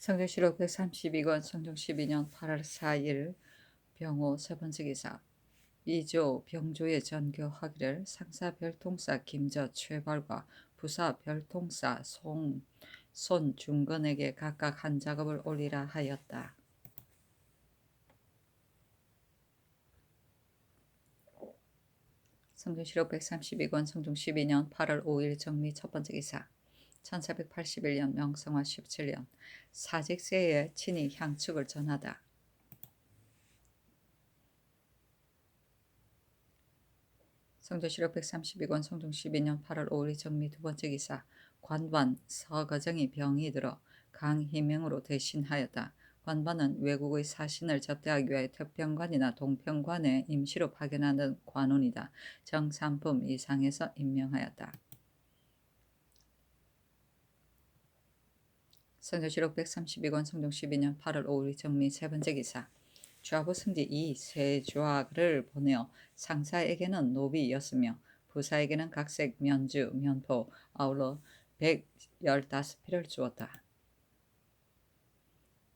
성조실록 132권 성종 12년 8월 4일 병호 세 번째 기사 2조 병조의 전교하기를 상사 별통사 김저 최발과 부사 별통사 손중건에게 각각 한 작업을 올리라 하였다. 성종실록 132권 성종 12년 8월 5일 정미 첫 번째 기사 1481년 명성화 17년 사직세에 친히 향축을 전하다. 성조실록 132권 성종 12년 8월 5일 정미 두 번째 기사 관반 서거정이 병이 들어 강희명으로 대신하였다. 관반은 외국의 사신을 접대하기 위해 태평관이나 동평관에 임시로 파견하는 관원이다. 정삼품 이상에서 임명하였다. 성조실록 132권 성종 12년 8월 5일 정미 세 번째 기사 좌부 승지 이 세좌를 보내어 상사에게는 노비였으며 부사에게는 각색 면주, 면포 아울러 115필을 주었다.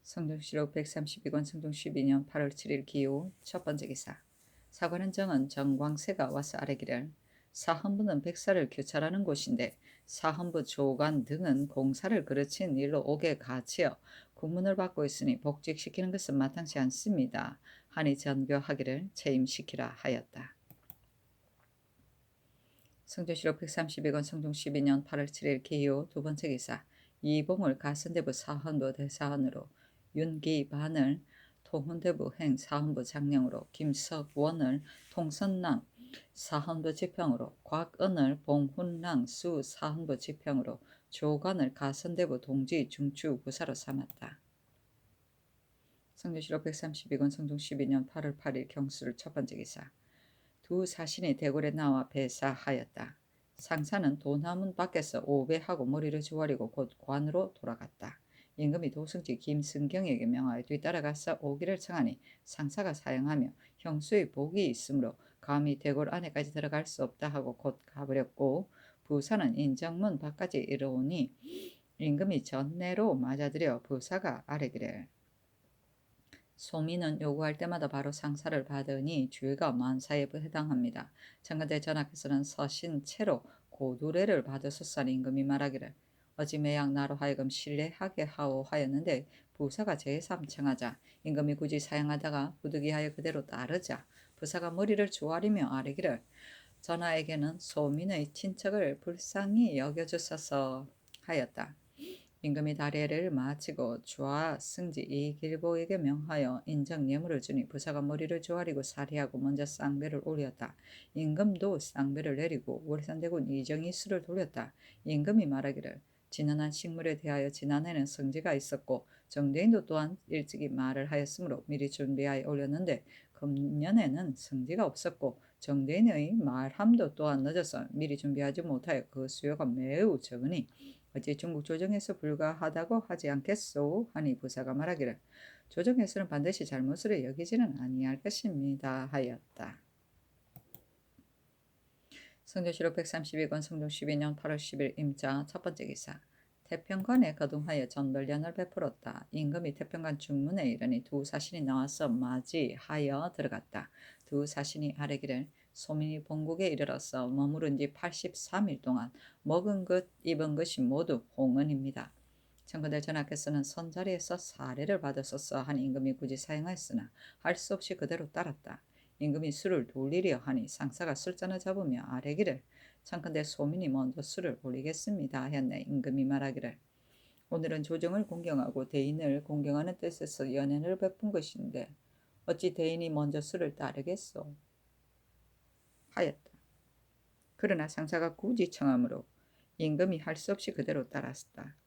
성종실록 132권 성종 12년 8월 7일 기호 첫 번째 기사 사관은 정은 정광세가 와서 아뢰기를 사헌부는 백사를 규찰하는 곳인데 사헌부 조관 등은 공사를 그르친 일로 옥에 갇혀 국문을 받고 있으니 복직시키는 것은 마땅치 않습니다. 하니 전교하기를 체임시키라 하였다. 성조실록 132권 성종 12년 8월 7일 기호 두 번째 기사 이봉을 가선대부 사헌부 대사헌으로 윤기반을 통훈대부 행 사헌부 장령으로 김석원을 통선랑 사헌부 지평으로 곽은을 봉훈랑 수 사헌부 지평으로 조관을 가선대부 동지 중추 부사로 삼았다. 성조실록 132권 성종 12년 8월 8일 경술 첫 번째 기사 두 사신이 대궐에 나와 배사하였다. 상사는 도남문 밖에서 오배하고 머리를 조아리고 곧 관으로 돌아갔다. 임금이 도승지 김승경에게 명하여 뒤따라가서 오기를 청하니 상사가 사양하며 형수의 복이 있으므로 감히 대궐 안에까지 들어갈 수 없다 하고 곧 가버렸고 부사는 인정문 밖까지 이르오니 임금이 전내로 맞아들여 부사가 아뢰기를 소민은 요구할 때마다 바로 상사를 받으니 죄가 만사에 해당합니다. 청와대 전하께서는 서신 채로 고두례를 받으소서. 임금이 말하기를 어찌 매양 나로 하여금 신뢰하게 하오 하였는데 부사가 제3청하자 임금이 굳이 사양하다가 부득이하여 그대로 따르자 부사가 머리를 조아리며 아뢰기를 전하에게는 소민의 친척을 불쌍히 여겨주소서 하였다. 임금이 다례를 마치고 좌 승지 이길보에게 명하여 인정 예물을 주니 부사가 머리를 조아리고 사리하고 먼저 쌍배를 올렸다. 임금도 쌍배를 내리고 월산대군 이정이 수를 돌렸다. 임금이 말하기를 지난한 식물에 대하여 지난해는 성지가 있었고 정대인도 또한 일찍이 말을 하였으므로 미리 준비하여 올렸는데 금년에는 성지가 없었고 정대인의 말함도 또한 늦어서 미리 준비하지 못하여 그 수요가 매우 적으니 어찌 중국 조정에서 불가하다고 하지 않겠소? 하니 부사가 말하기를 조정에서는 반드시 잘못으로 여기지는 아니할 것입니다 하였다. 성조실록 132권 성종 12년 8월 10일 임자 첫 번째 기사 태평관에 거둥하여 전벌련을 베풀었다. 임금이 태평관 중문에 이르니 두 사신이 나와서 맞이하여 들어갔다. 두 사신이 아뢰기를 소민이 본국에 이르러서 머무른 지 83일 동안 먹은 것 입은 것이 모두 홍은입니다. 청건대 전하께서는 선자리에서 사례를 받으소서 하니 임금이 굳이 사용하였으나 할 수 없이 그대로 따랐다. 임금이 술을 돌리려 하니 상사가 술잔을 잡으며 아뢰기를 청컨대 소민이 먼저 술을 올리겠습니다 하였네. 임금이 말하기를 오늘은 조정을 공경하고 대인을 공경하는 뜻에서 연연을 베푼 것인데 어찌 대인이 먼저 술을 따르겠소 하였다. 그러나 상사가 굳이 청하므로 임금이 할 수 없이 그대로 따랐다.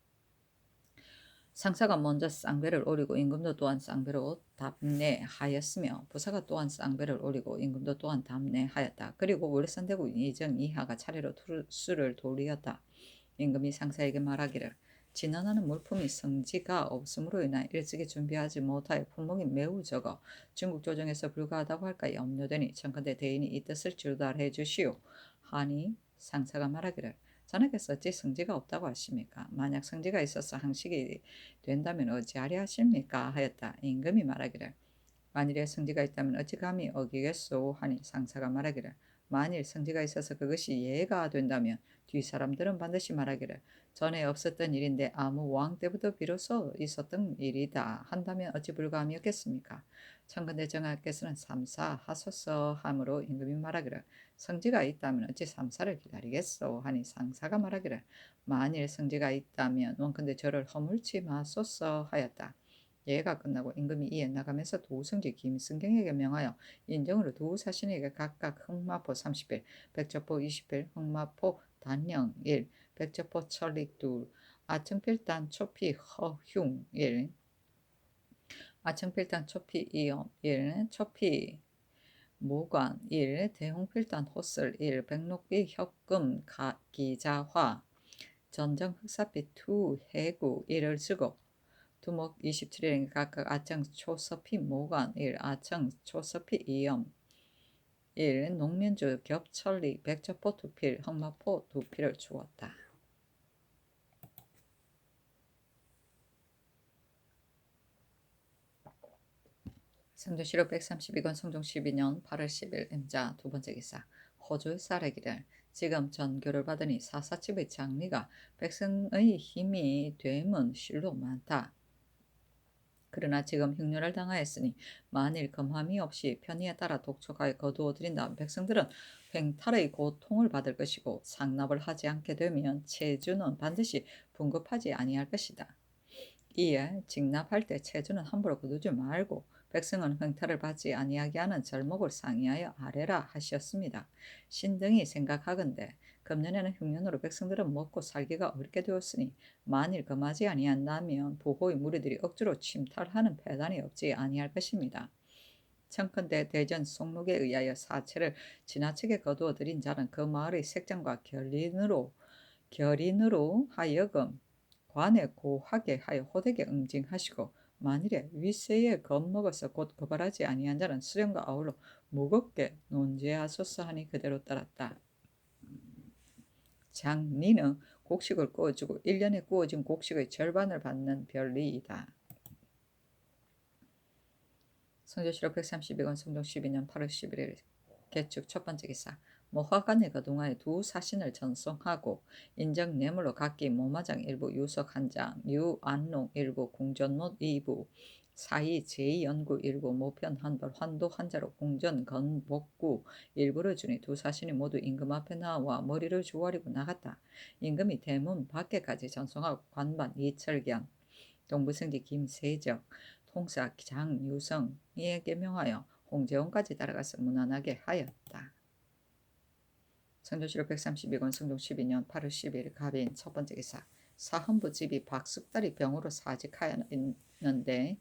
상사가 먼저 쌍배를 올리고 임금도 또한 쌍배로 답례하였으며 부사가 또한 쌍배를 올리고 임금도 또한 답례하였다. 그리고 월산대구 이정 이하가 차례로 술을 돌리었다. 임금이 상사에게 말하기를 진언하는 물품이 성지가 없음으로 인하 일찍이 준비하지 못하여 품목이 매우 적어 중국 조정에서 불가하다고 할까 염려되니 청컨대 대인이 이 뜻을 주달해 주시오 하니 상사가 말하기를 전하께서 어찌 성지가 없다고 하십니까? 만약 성지가 있어서 항식이 된다면 어찌하려 하십니까? 하였다. 임금이 말하기를 만일에 성지가 있다면 어찌 감히 어기겠소? 하니 상사가 말하기를 만일 성지가 있어서 그것이 예가 된다면 뒤 사람들은 반드시 말하기를 전에 없었던 일인데 아무 왕 때부터 비로소 있었던 일이다 한다면 어찌 불가함이었겠습니까? 청컨대 정하께서는 삼사하소서 하므로 임금이 말하기를 성지가 있다면 어찌 삼사를 기다리겠소? 하니 상사가 말하기를 만일 성지가 있다면 원컨대 저를 허물지 마소서 하였다. 예가 끝나고 임금이 이에 나가면서 도승지 김승경에게 명하여 인정으로 두 사신에게 각각 흑마포 30일, 백저포 20일, 흑마포 단령 1, 백저포 천릭 2, 아청필단 초피 허흉 1, 아청필단 초피 이염 1, 초피 모관 1, 대홍필단 호슬 1, 백록비 협금 기자화 전정 흑사피 투 해구 1을 쓰고 두목 27일에 각각 아청 초서피 모관 1, 아청 초서피 이염 1, 농면주 겹천리 백저포 2필, 흑마포 2필을 주었다. 성조실록 132권 성종 12년 8월 10일 임자 두 번째 기사 호주의 쌀에기를 지금 전교를 받으니 사사집의 장리가 백성의 힘이 됨은 실로 많다. 그러나 지금 흉년을 당하였으니 만일 금함이 없이 편의에 따라 독촉하여 거두어들인다면 백성들은 횡탈의 고통을 받을 것이고 상납을 하지 않게 되면 체주는 반드시 분급하지 아니할 것이다. 이에 직납할 때 체주는 함부로 거두지 말고 백성은 횡탈을 받지 아니하게 하는 절목을 상의하여 아래라 하시었습니다. 신등이 생각하건대 금년에는 흉년으로 백성들은 먹고 살기가 어렵게 되었으니 만일 금하지 아니한다면 부호의 무리들이 억지로 침탈하는 패단이 없지 아니할 것입니다. 청컨대 대전 송록에 의하여 사체를 지나치게 거두어 들인 자는 그 마을의 색장과 결인으로 하여금 관에 고하게 하여 호되게 응징하시고 만일에 윗세에 겁먹어서 곧 거발하지 아니한 자는 수령과 아울러 무겁게 논제하소서 하니 그대로 따랐다. 장리는 곡식을 구워주고 1년에 구워진 곡식의 절반을 받는 별리이다. 성조실록 132권 성종 12년 8월 11일 개축 첫 번째 기사 모화관에 거동하여 두 사신을 전송하고 인정 뇌물로 각기 모마장 일부 유석 한장 유안농 일부 궁전못 2부 사이 제2연구 일부 모편 한벌 환도 한자로 궁전 건복구 일부를 주니 두 사신이 모두 임금 앞에 나와 머리를 조아리고 나갔다. 임금이 대문 밖에까지 전송하고 관반 이철견 동부승지 김세적 통사 장유성에게 명하여 홍제원까지 따라가서 문안하게 하였다. 성조실록 132권 성종 12년 8월 10일 갑인 첫 번째 기사 사헌부 집이 박숙달이 병으로 사직하였는데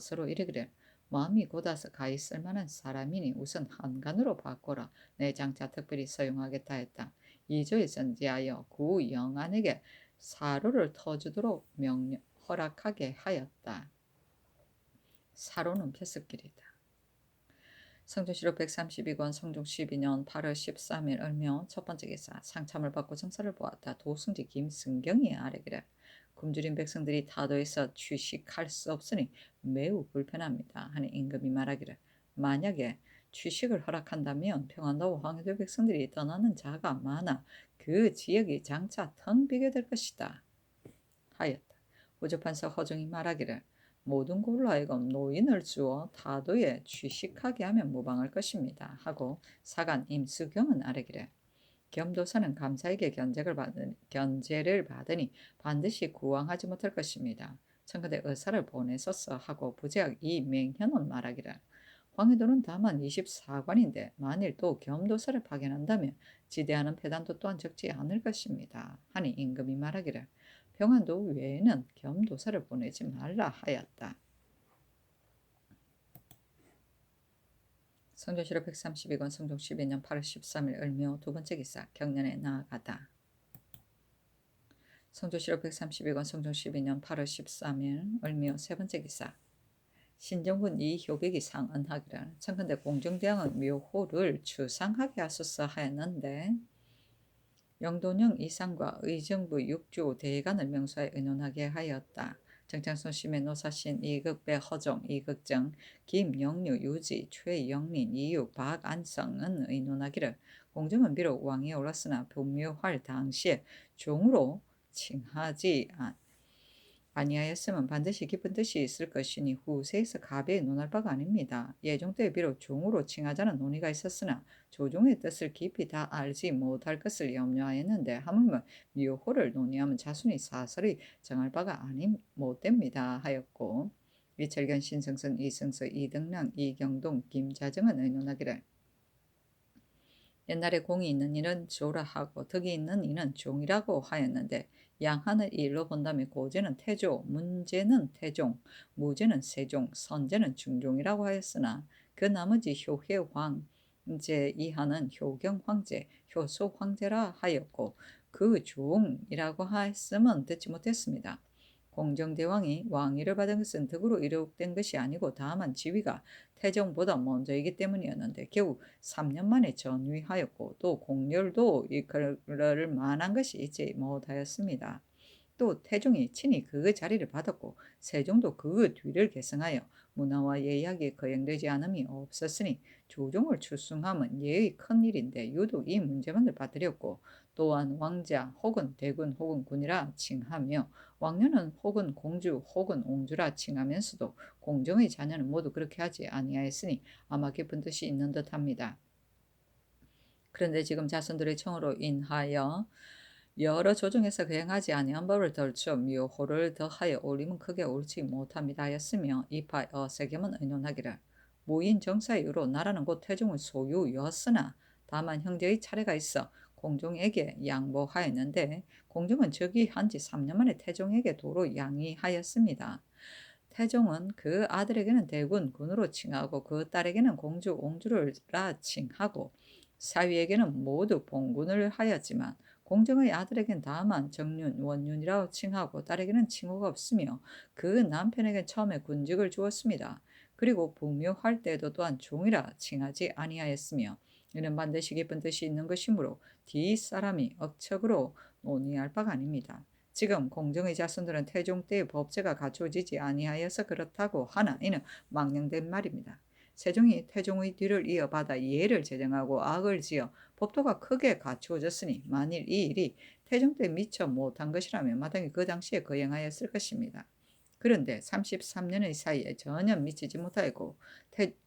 서로 이르기를 마음이 곧아서 가히 쓸만한 사람이니 우선 한간으로 바꿔라. 내 장차 특별히 서용하겠다 했다. 이조에 전제하여 구 영안에게 사로를 터주도록 허락하게 하였다. 사로는 패습길이다. 성조실록 132권 성종 12년 8월 13일 을묘 첫 번째 기사 상참을 받고 정사를 보았다. 도승지 김승경이 아뢰기를 굶주린 백성들이 타도에서 취식할 수 없으니 매우 불편합니다. 하니 임금이 말하기를 만약에 취식을 허락한다면 평안도와 황해도 백성들이 떠나는 자가 많아 그 지역이 장차 텅 비게 될 것이다. 하였다. 호조판서 허종이 말하기를 모든 골로 하여금 노인을 주어 타도에 취식하게 하면 무방할 것입니다. 하고 사간 임수경은 아뢰기를 겸도사는 감사에게 견제를 받으니 반드시 구왕하지 못할 것입니다. 청컨대 의사를 보내소서 하고 부재학 이맹현은 말하기를 황해도는 다만 24관인데 만일 또 겸도사를 파견한다면 지대하는 패단도 또한 적지 않을 것입니다. 하니 임금이 말하기를 평안도 외에는 겸도사를 보내지 말라 하였다. 성조실록 132권 성종 12년 8월 13일 을묘 두 번째 기사 경년에 나아가다. 성조실록 132권 성종 12년 8월 13일 을묘 세 번째 기사 신정군 이효백이 상언하기를 청컨대 공정대왕은 묘호를 추상하게 하소서 하였는데 영돈영 이상과 의정부 육주 대간을 명수하여 의논하게 하였다. 정창순 심의 노사신 이극배 허종 이극정 김영류 유지 최영린 이유 박안성은 의논하기를 공정은 비록 왕위에 올랐으나 분묘할 당시에 종으로 칭하지 아니하였으면 반드시 깊은 뜻이 있을 것이니 후세에서 가베에 논할 바가 아닙니다. 예종 때에 비록 종으로 칭하자는 논의가 있었으나 조종의 뜻을 깊이 다 알지 못할 것을 염려하였는데 하물며 묘호를 논의하면 자순이 사설이 정할 바가 아님 못됩니다 하였고 이철견 신성선 이승서 이등랑 이경동 김자정은 의논하기를 옛날에 공이 있는 이는 조라 하고 덕이 있는 이는 종이라고 하였는데 양하는 일로 본다면 고제는 태조, 문제는 태종, 무제는 세종, 선제는 중종이라고 하였으나 그 나머지 효혜 황제 이하는 효경 황제, 효소 황제라 하였고 그 종이라고 하였음은 듣지 못했습니다. 공정대왕이 왕위를 받은 것은 덕으로 이룩된 것이 아니고 다만 지위가 태종보다 먼저이기 때문이었는데 겨우 3년 만에 전위하였고 또 공렬도 이끌을 만한 것이 있지 못하였습니다. 또 태종이 친히 그 자리를 받았고 세종도 그 뒤를 계승하여 문화와 예약이 거행되지 않음이 없었으니 조종을 출승함은 예의 큰 일인데 유독 이 문제만을 받들였고 또한 왕자 혹은 대군 혹은 군이라 칭하며 왕녀는 혹은 공주 혹은 옹주라 칭하면서도 공정의 자녀는 모두 그렇게 하지 아니하였으니 아마 깊은 뜻이 있는 듯합니다. 그런데 지금 자손들의 청으로 인하여 여러 조정에서 거행하지 아니한 법을 덜쳐 묘호를 더하여 올리면 크게 옳지 못합니다 하였으며 이파 세겜은 의논하기를 무인 정사의 의로 나라는 곧 태종의 소유였으나 다만 형제의 차례가 있어 공종에게 양보하였는데 공종은 즉위한 지 3년 만에 태종에게 도로 양위하였습니다. 태종은 그 아들에게는 대군, 군으로 칭하고 그 딸에게는 공주, 옹주라 칭하고 사위에게는 모두 봉군을 하였지만 공정의 아들에겐 다만 정륜, 원륜이라고 칭하고 딸에게는 칭호가 없으며 그 남편에겐 처음에 군직을 주었습니다. 그리고 부묘할 때도 또한 종이라 칭하지 아니하였으며 이는 반드시 깊은 뜻이 있는 것이므로 뒷사람이 억척으로 논의할 바가 아닙니다. 지금 공정의 자손들은 태종 때의 법제가 갖춰지지 아니하여서 그렇다고 하나 이는 망령된 말입니다. 세종이 태종의 뒤를 이어받아 예를 제정하고 악을 지어 법도가 크게 갖추어졌으니 만일 이 일이 태종 때 미처 못한 것이라면 마땅히 그 당시에 거행하였을 것입니다. 그런데 33년의 사이에 전혀 미치지 못하였고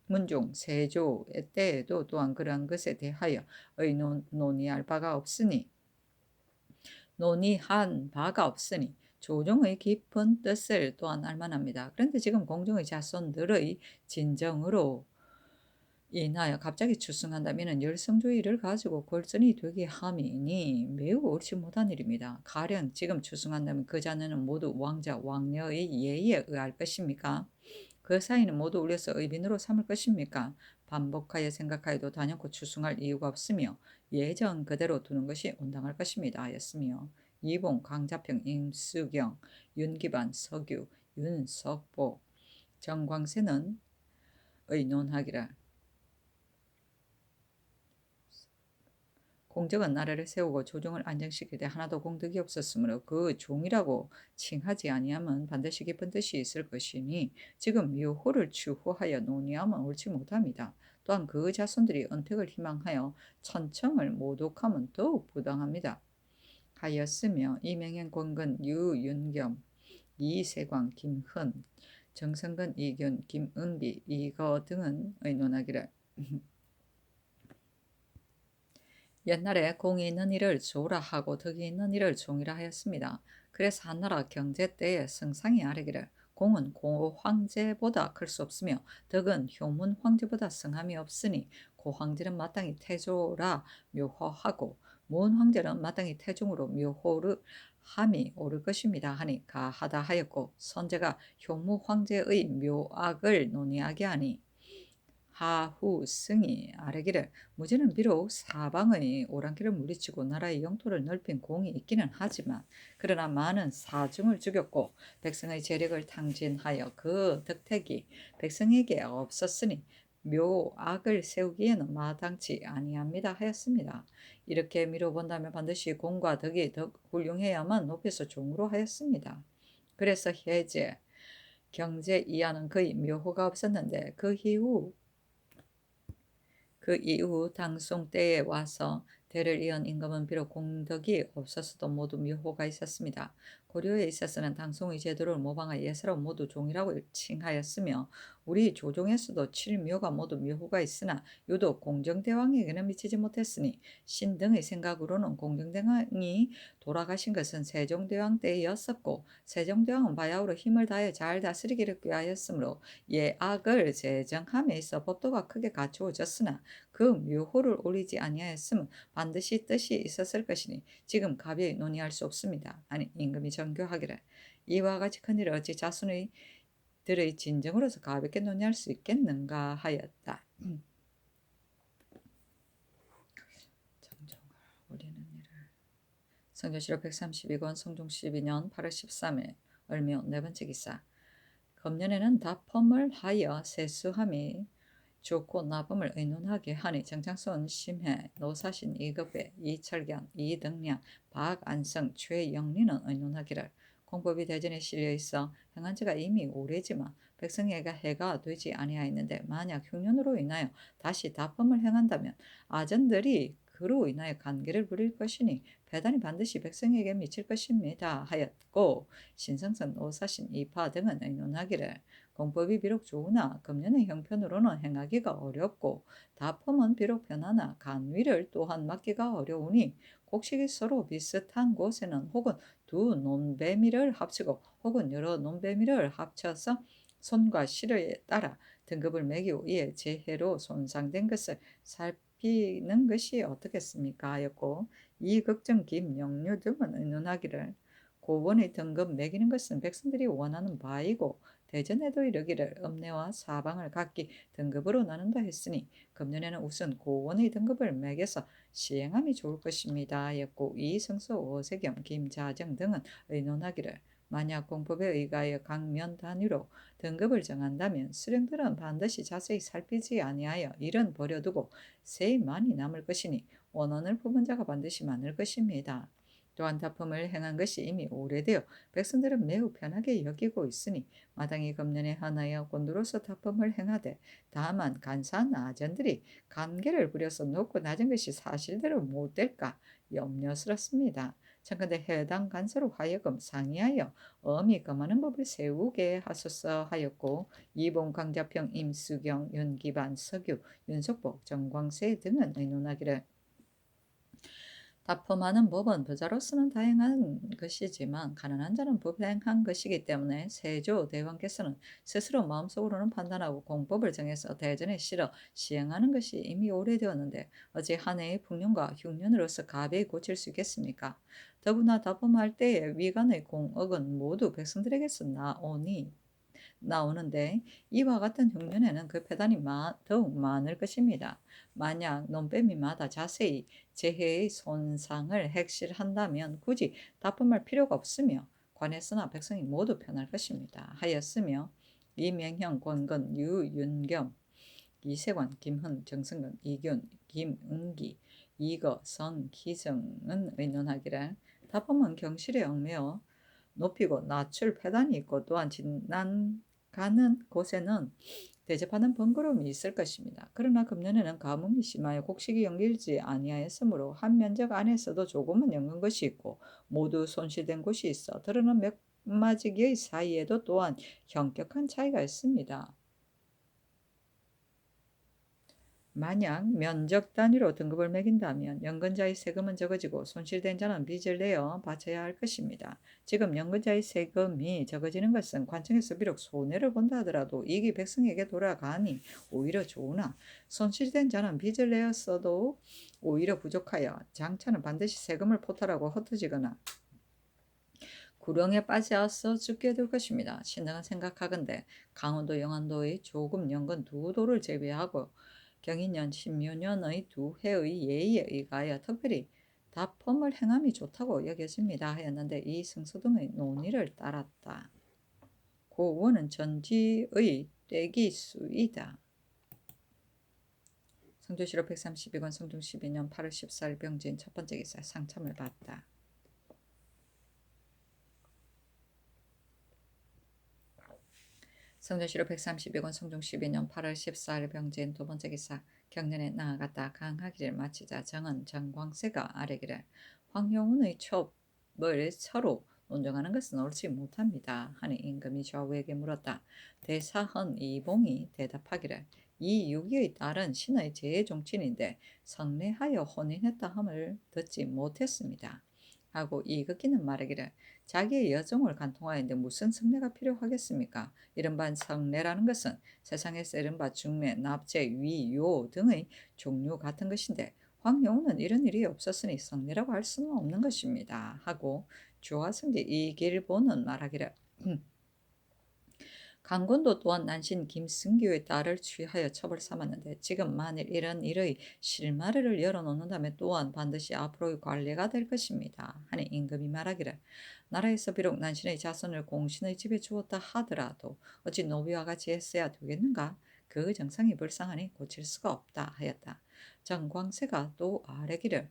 문종, 세조 때에도 또한 그러한 것에 대하여 논의한 바가 없으니 조정의 깊은 뜻을 또한 알만합니다. 그런데 지금 공정의 자손들의 진정으로 인하여 갑자기 추승한다면 열성주의를 가지고 골전이 되게 함이니 매우 옳지 못한 일입니다. 가령 지금 추승한다면 그 자녀는 모두 왕자, 왕녀의 예의에 의할 것입니까? 그 사이는 모두 울려서 의빈으로 삼을 것입니까? 반복하여 생각하여도 단연코 추승할 이유가 없으며 예전 그대로 두는 것이 온당할 것입니다 하였으며 이봉, 강자평, 임수경, 윤기반, 서규, 윤석보, 정광세는 의논하기라. 공정은 나라를 세우고 조정을 안정시킬 때 하나도 공덕이 없었으므로 그 종이라고 칭하지 아니하면 반드시 깊은 뜻이 있을 것이니 지금 묘호를 추후하여 논의하면 옳지 못합니다. 또한 그 자손들이 은택을 희망하여 천청을 모독하면 더욱 부당합니다. 하였으며 이명현, 권근, 유윤겸, 이세광, 김흔, 정성근, 이균, 김은비, 이거 등은 의논하기를 옛날에 공이 있는 이를 조라 하고 덕이 있는 이를 종이라 하였습니다. 그래서 한나라 경제 때에 성상이 아뢰기를 공은 고 황제보다 클 수 없으며 덕은 효문 황제보다 성함이 없으니 고 황제는 마땅히 태조라 묘호하고 문 황제는 마땅히 태종으로 묘호를 함이 옳을 것입니다 하니 가하다 하였고 선제가 효무 황제의 묘악을 논의하게 하니 하후 승이 아뢰기를 무제는 비록 사방의 오랑캐를 물리치고 나라의 영토를 넓힌 공이 있기는 하지만 그러나 많은 사중을 죽였고 백성의 재력을 탕진하여 그 덕택이 백성에게 없었으니 묘악을 세우기에는 마땅치 아니합니다 하였습니다. 이렇게 미뤄본다면 반드시 공과 덕이 더 훌륭해야만 높여서 종으로 하였습니다. 그래서 해제, 경제 이하는 거의 묘호가 없었는데 그 이후 당송 때에 와서 대를 이은 임금은 비록 공덕이 없었어도 모두 묘호가 있었습니다. 고려에 있어서는 당송의 제도를 모방하여 예사로 모두 종이라고 칭하였으며 우리 조종에서도 칠묘가 모두 묘호가 있으나 유독 공정대왕에게는 미치지 못했으니 신등의 생각으로는 공정대왕이 돌아가신 것은 세종대왕 때였었고 세종대왕은 바야흐로 힘을 다해 잘 다스리기를 꾀하였으므로 예악을 제정함에 있어 법도가 크게 갖추어졌으나 그 묘호를 올리지 아니하였으면 반드시 뜻이 있었을 것이니 지금 가벼이 논의할 수 없습니다. 아니 임금이 정교하기를 이와 같이 큰일을 어찌 자손의 들의 진정으로서 가볍게 논의할 수 있겠는가 하였다. 정종을 올리는 일을 성조실록 132권 성종 12년 8월 13일 을묘 네 번째 기사 금년에는 다펌을 하여 세수함이 좋고 나쁨을 의논하게 하니 정창손, 심해, 노사신, 이급배, 이철경, 이등량, 박안성, 최영리는 의논하기를 공법이 대전에 실려 있어 행한 지가 이미 오래지만 백성에게 해가 되지 아니하였는데 만약 흉년으로 인하여 다시 다펌을 행한다면 아전들이 그로 인하여 간계를 부릴 것이니 배단이 반드시 백성에게 미칠 것입니다 하였고 신성선, 노사신, 이파 등은 의논하기를 공법이 비록 좋으나 금년의 형편으로는 행하기가 어렵고 다펌은 비록 편하나 간위를 또한 맡기가 어려우니 곡식이 서로 비슷한 곳에는 혹은 두 논배미를 합치고 혹은 여러 논배미를 합쳐서 손과 실에 따라 등급을 매기고 이에 재해로 손상된 것을 살피는 것이 어떻겠습니까 하였고 이 걱정 김영류 등은 의논하기를 고원의 등급 매기는 것은 백성들이 원하는 바이고 대전에도 이르기를 읍내와 사방을 각기 등급으로 나눈다 했으니 금년에는 우선 고원의 등급을 매겨서 시행함이 좋을 것입니다 하였고 이성서 오세겸 김자정 등은 의논하기를 만약 공법에 의하여 강면 단위로 등급을 정한다면 수령들은 반드시 자세히 살피지 아니하여 일은 버려두고 세만이 남을 것이니 원원을 품은 자가 반드시 많을 것입니다. 또한 다품을 행한 것이 이미 오래되어 백성들은 매우 편하게 여기고 있으니 마땅히 금년에 하나여 곤두로서 다품을 행하되 다만 간사한 아전들이 간계를 부려서 높고 낮은 것이 사실대로 못될까 염려스럽습니다. 참건대 해당 간사로 하여금 상의하여 엄히 금하는 법을 세우게 하소서 하였고 이봉, 강자평, 임수경, 윤기반, 서규, 윤석복, 정광세 등은 의논하기를 다품하는 법은 부자로서는 다행한 것이지만 가난한 자는 불행한 것이기 때문에 세조 대왕께서는 스스로 마음속으로는 판단하고 공법을 정해서 대전에 실어 시행하는 것이 이미 오래되었는데 어찌 한 해의 풍년과 흉년으로서 가벼이 고칠 수 있겠습니까? 더구나 다품할 때에 위간의 공억은 모두 백성들에게서 나오는데 이와 같은 흉년에는 그 폐단이 더욱 많을 것입니다. 만약 논빼미마다 자세히 재해의 손상을 핵실한다면 굳이 납품할 필요가 없으며 관에서나 백성이 모두 편할 것입니다. 하였으며 이명형, 권건, 유윤겸, 이세관, 김훈, 정승근, 이균, 김은기, 이거, 성, 기정은 의논하기를 다품은 경실에 얽매어 높이고 낮출 폐단이 있고 또한 지나가는 곳에는 대접하는 번거로움이 있을 것입니다. 그러나 금년에는 가뭄이 심하여 곡식이 연길지 아니하였으므로 한 면적 안에서도 조금은 연근 것이 있고 모두 손실된 곳이 있어 드러난 몇 마지기의 사이에도 또한 현격한 차이가 있습니다. 만약 면적 단위로 등급을 매긴다면 연근자의 세금은 적어지고 손실된 자는 빚을 내어 바쳐야 할 것입니다. 지금 연근자의 세금이 적어지는 것은 관청에서 비록 손해를 본다 하더라도 이익이 백성에게 돌아가니 오히려 좋으나 손실된 자는 빚을 내었어도 오히려 부족하여 장차는 반드시 세금을 포탈하고 흩어지거나 구렁에 빠져서 죽게 될 것입니다. 신당은 생각하건대 강원도 영안도의 조금 연근 두 도를 제외하고 경인년, 신묘년의 두 해의 예의에 의하여 특별히 다펌을 행함이 좋다고 여겨집니다 하였는데 이 승서 등의 논의를 따랐다. 고원은 전지의 떼기수이다. 성주시로 132권 성중 12년 8월 14일 병진 첫 번째 기사 상참을 받다. 성주시로 132권 성중 12년 8월 14일 병진 두 번째 기사 경련에 나아갔다 강하기를 마치자 정은 정광세가 아뢰기를 황용운의 첩을 서로 논정하는 것은 옳지 못합니다 하니 임금이 좌우에게 물었다. 대사헌 이봉이 대답하기를 이 유기의 딸은 신의 제종친인데 성례하여 혼인했다 함을 듣지 못했습니다 하고 이극기는 말하기를 자기의 여종을 간통하였는데 무슨 성례가 필요하겠습니까? 이른바 성례라는 것은 세상에서 이른바 중매, 납제, 위, 요 등의 종류 같은 것인데 황용우는 이런 일이 없었으니 성례라고 할 수는 없는 것입니다. 하고 주화성제 이길보는 말하기를 강군도 또한 난신 김승규의 딸을 취하여 첩을 삼았는데 지금 만일 이런 일의 실마리를 열어놓는다면 또한 반드시 앞으로의 관례가 될 것입니다. 하니 임금이 말하기를 나라에서 비록 난신의 자손을 공신의 집에 주었다 하더라도 어찌 노비와 같이 했어야 되겠는가? 그 정상이 불쌍하니 고칠 수가 없다 하였다. 정광세가 또 아뢰기를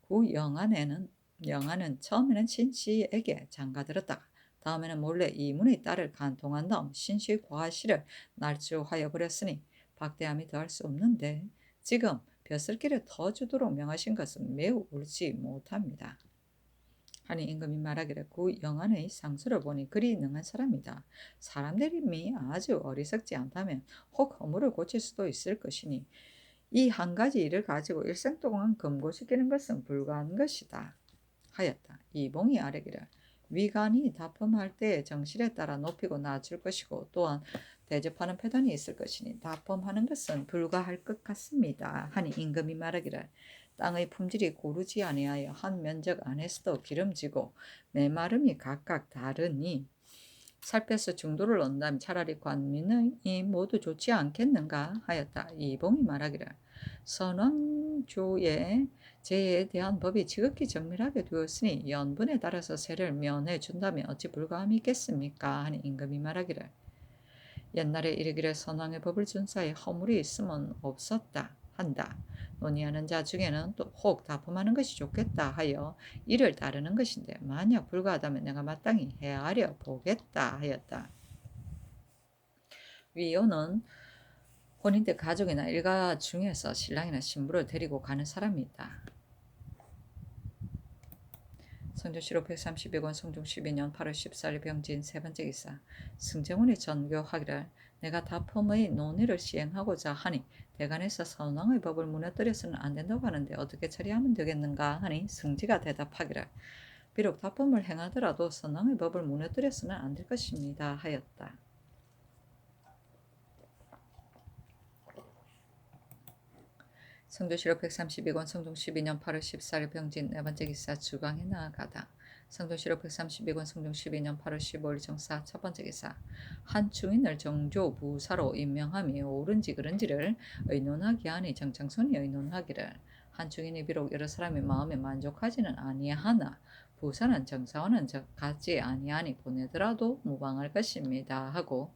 구 영안은 처음에는 신씨에게 장가들었다가 다음에는 몰래 이문의 딸을 간통한 다음 신씨 과실을 날조하여 버렸으니 박대함이 더할 수 없는데 지금 벼슬길을 더 주도록 명하신 것은 매우 옳지 못합니다. 하니 임금이 말하기를 그 영안의 상수를 보니 그리 능한 사람이다. 사람들이 아주 어리석지 않다면 혹 허물을 고칠 수도 있을 것이니 이 한 가지 일을 가지고 일생 동안 금고시키는 것은 불가한 것이다 하였다. 이봉이 아뢰기를 위관이 다품할 때의 정실에 따라 높이고 낮출 것이고 또한 대접하는 패단이 있을 것이니 다품하는 것은 불가할 것 같습니다. 하니 임금이 말하기를 땅의 품질이 고르지 아니하여 한 면적 안에서도 기름지고 메마름이 각각 다르니 살펴서 중도를 얻는다면 차라리 관민이 모두 좋지 않겠는가 하였다. 이봉이 말하기를 선왕조의 제에 대한 법이 지극히 정밀하게 되었으니 연분에 따라서 세를 면해 준다면 어찌 불가함이 있겠습니까? 하니 임금이 말하기를 옛날에 이르기를 선왕의 법을 준사에 허물이 있으면 없었다 한다. 논의하는 자 중에는 또 혹 다품하는 것이 좋겠다 하여 이를 따르는 것인데 만약 불가하다면 내가 마땅히 헤아려 보겠다 하였다. 위요는 혼인 때 가족이나 일가 중에서 신랑이나 신부를 데리고 가는 사람이 있다. 성주시로 132권 성중 12년 8월 14일 병진 세 번째 기사 승정원이 전교하기를 내가 다품의 논의를 시행하고자 하니 대간에서 선왕의 법을 무너뜨려서는 안 된다고 하는데 어떻게 처리하면 되겠는가 하니 승지가 대답하기를 비록 다품을 행하더라도 선왕의 법을 무너뜨려서는 안 될 것입니다 하였다. 성주시로 132권 성중 12년 8월 14일 병진 네 번째 기사 주강에 나아가다. 성주시로 132권 성중 12년 8월 15일 정사 첫 번째 기사 한충인을 정조 부사로 임명함이 옳은지 그른지를 의논하기 하니 정청손이 의논하기를 한충인이 비록 여러 사람이 마음에 만족하지는 아니하나 부사는 정사와는 같지 아니하니 보내더라도 무방할 것입니다 하고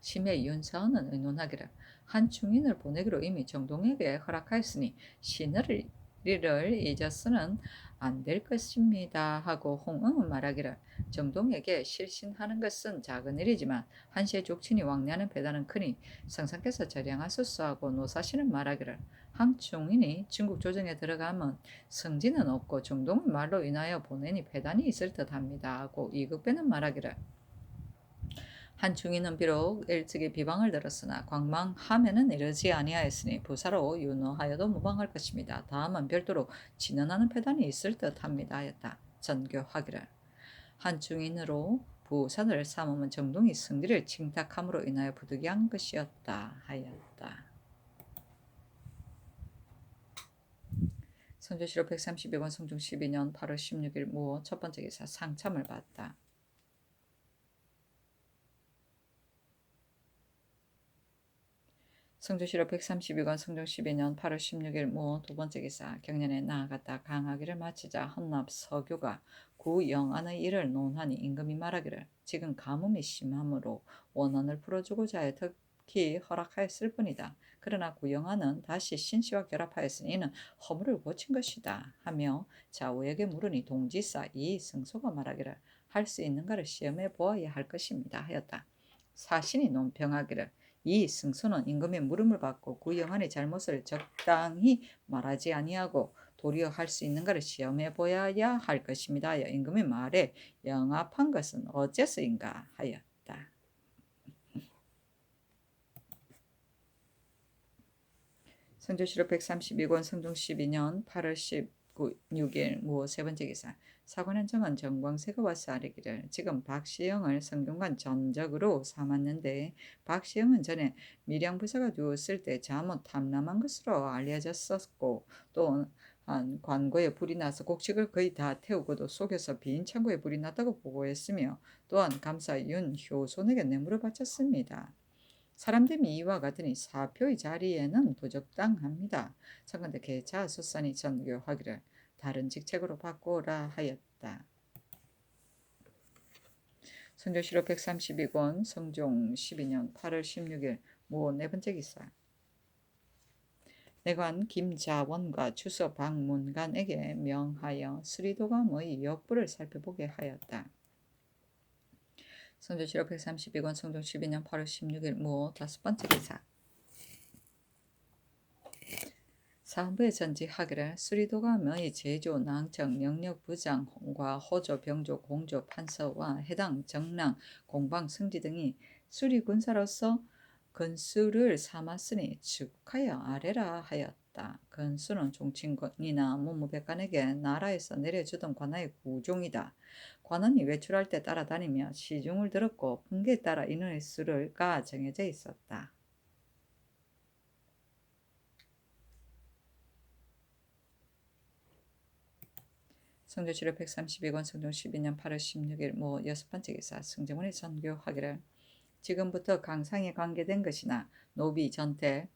심해 윤사원은 의논하기를 한충인을 보내기로 이미 정동에게 허락하였으니 시너리를 잊어서는 안 될 것입니다 하고 홍응은 말하기를 정동에게 실신하는 것은 작은 일이지만 한시의 족친이 왕래하는 배단은 크니 성상께서 절양하소서 하고 노사시는 말하기를 한충인이 중국 조정에 들어가면 성지는 없고 정동의 말로 인하여 보내니 배단이 있을 듯합니다 하고 이극배는 말하기를 한충인은 비록 일찍이 비방을 들었으나 광망함에는 이르지 아니하였으니 부사로 윤호하여도 무방할 것입니다. 다음은 별도로 진언하는 패단이 있을 듯합니다 하였다. 전교하기를 한충인으로 부사를 삼으면 정동이 승리를 칭탁함으로 인하여 부득이한 것이었다 하였다. 성주시로 132권 성중 12년 8월 16일 무호 첫 번째 기사 상참을 받다. 성주시로 132권 성중 12년 8월 16일 무 두 번째 기사 경련에 나아갔다 강하기를 마치자 헌납 서교가 구 영안의 일을 논하니 임금이 말하기를 지금 가뭄이 심함으로 원언을 풀어주고자 하여 속히 허락하였을 뿐이다. 그러나 구영하는 다시 신씨와 결합하였으니 이는 허물을 고친 것이다 하며 좌우에게 물으니 동지사 이 승소가 말하기를 할 수 있는가를 시험해 보아야 할 것입니다 하였다. 사신이 논평하기를 이 승소는 임금의 물음을 받고 구영한의 잘못을 적당히 말하지 아니하고 도리어 할 수 있는가를 시험해 보아야 할 것입니다 하여 임금의 말에 영합한 것은 어째서인가 하였다. 성조실록 132권 성종 12년 8월 6일 무 세 번째 기사. 사관원 정은 정광세가 와서 아뢰기를 지금 박시영을 성균관 전적으로 삼았는데 박시영은 전에 밀양부사가 되었을 때 잘못 탐람한 것으로 알려졌었고 또 한 관고에 불이 나서 곡식을 거의 다 태우고도 속에서 빈 창고에 불이 났다고 보고했으며 또한 감사 윤효손에게 뇌물을 바쳤습니다. 사람됨이 이와 같으니 사표의 자리에는 부적당합니다. 청컨대 계차 수산이 전교하기를 다른 직책으로 바꾸라 하였다. 성조실록 132권 성종 12년 8월 16일 모 네 번째 기사. 내관 김자원과 주서 박문간에게 명하여 수리도감의 역부를 살펴보게 하였다. 성조실록 132권 성종 12년 8월 16일 모 다섯 번째 기사. 사헌부에 전직하기를 수리도감의 제조, 낭청, 영역 부장과 호조, 병조, 공조, 판서와 해당 정랑, 공방, 승지 등이 수리군사로서 건수를 삼았으니 축하여 아래라 하였다. 건수는 종친권이나 문무백관에게 나라에서 내려주던 관아의 구종이다. 관원이 외출할 때 따라다니며 시중을 들었고 분계에 따라 인원의 수가 정해져 있었다. 성조실록 132권 성종 12년 8월 16일 모 여섯 번째 기사. 승정원이 전교하기를 지금부터 강상에 관계된 것이나 노비, 전태,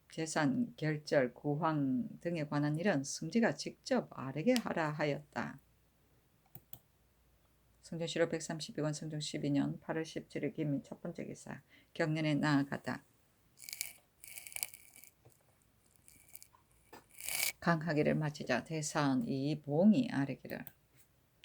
재산, 결절, 구황 등에 관한 일은 승지가 직접 아뢰게 하라 하였다. 성조실록 132권 성종 12년 8월 17일 김민 첫 번째 기사. 경년에 나아가다. 강하기를 마치자 대사원 이봉이 아뢰기를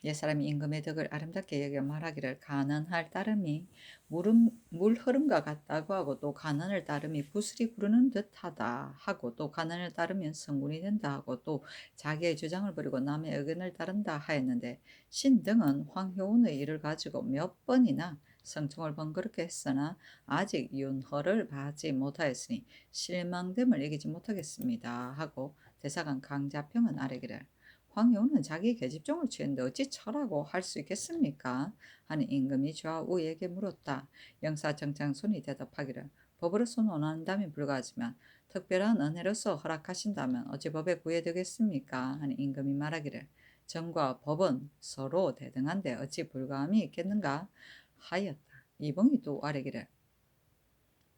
옛사람이 임금의 덕을 아름답게 여겨 말하기를 가난할 따름이 물 흐름과 같다고 하고 또 가난을 따름이 구슬이 구르는 듯하다 하고 또 가난을 따르면 성군이 된다 하고 또 자기의 주장을 버리고 남의 의견을 따른다 하였는데 신등은 황효운의 일을 가지고 몇 번이나 성총을 번거롭게 했으나 아직 윤허를 받지 못하였으니 실망됨을 이기지 못하겠습니다 하고 대사관 강자평은 아뢰기를 황효는 자기 계집종을 취했는데 어찌 처라고 할 수 있겠습니까? 하는 임금이 좌우에게 물었다. 영사정장손이 대답하기를 법으로서 논한다면 불가하지만 특별한 은혜로서 허락하신다면 어찌 법에 구애되겠습니까? 하는 임금이 말하기를 정과 법은 서로 대등한데 어찌 불가함이 있겠는가? 하였다. 이봉이 또 아뢰기를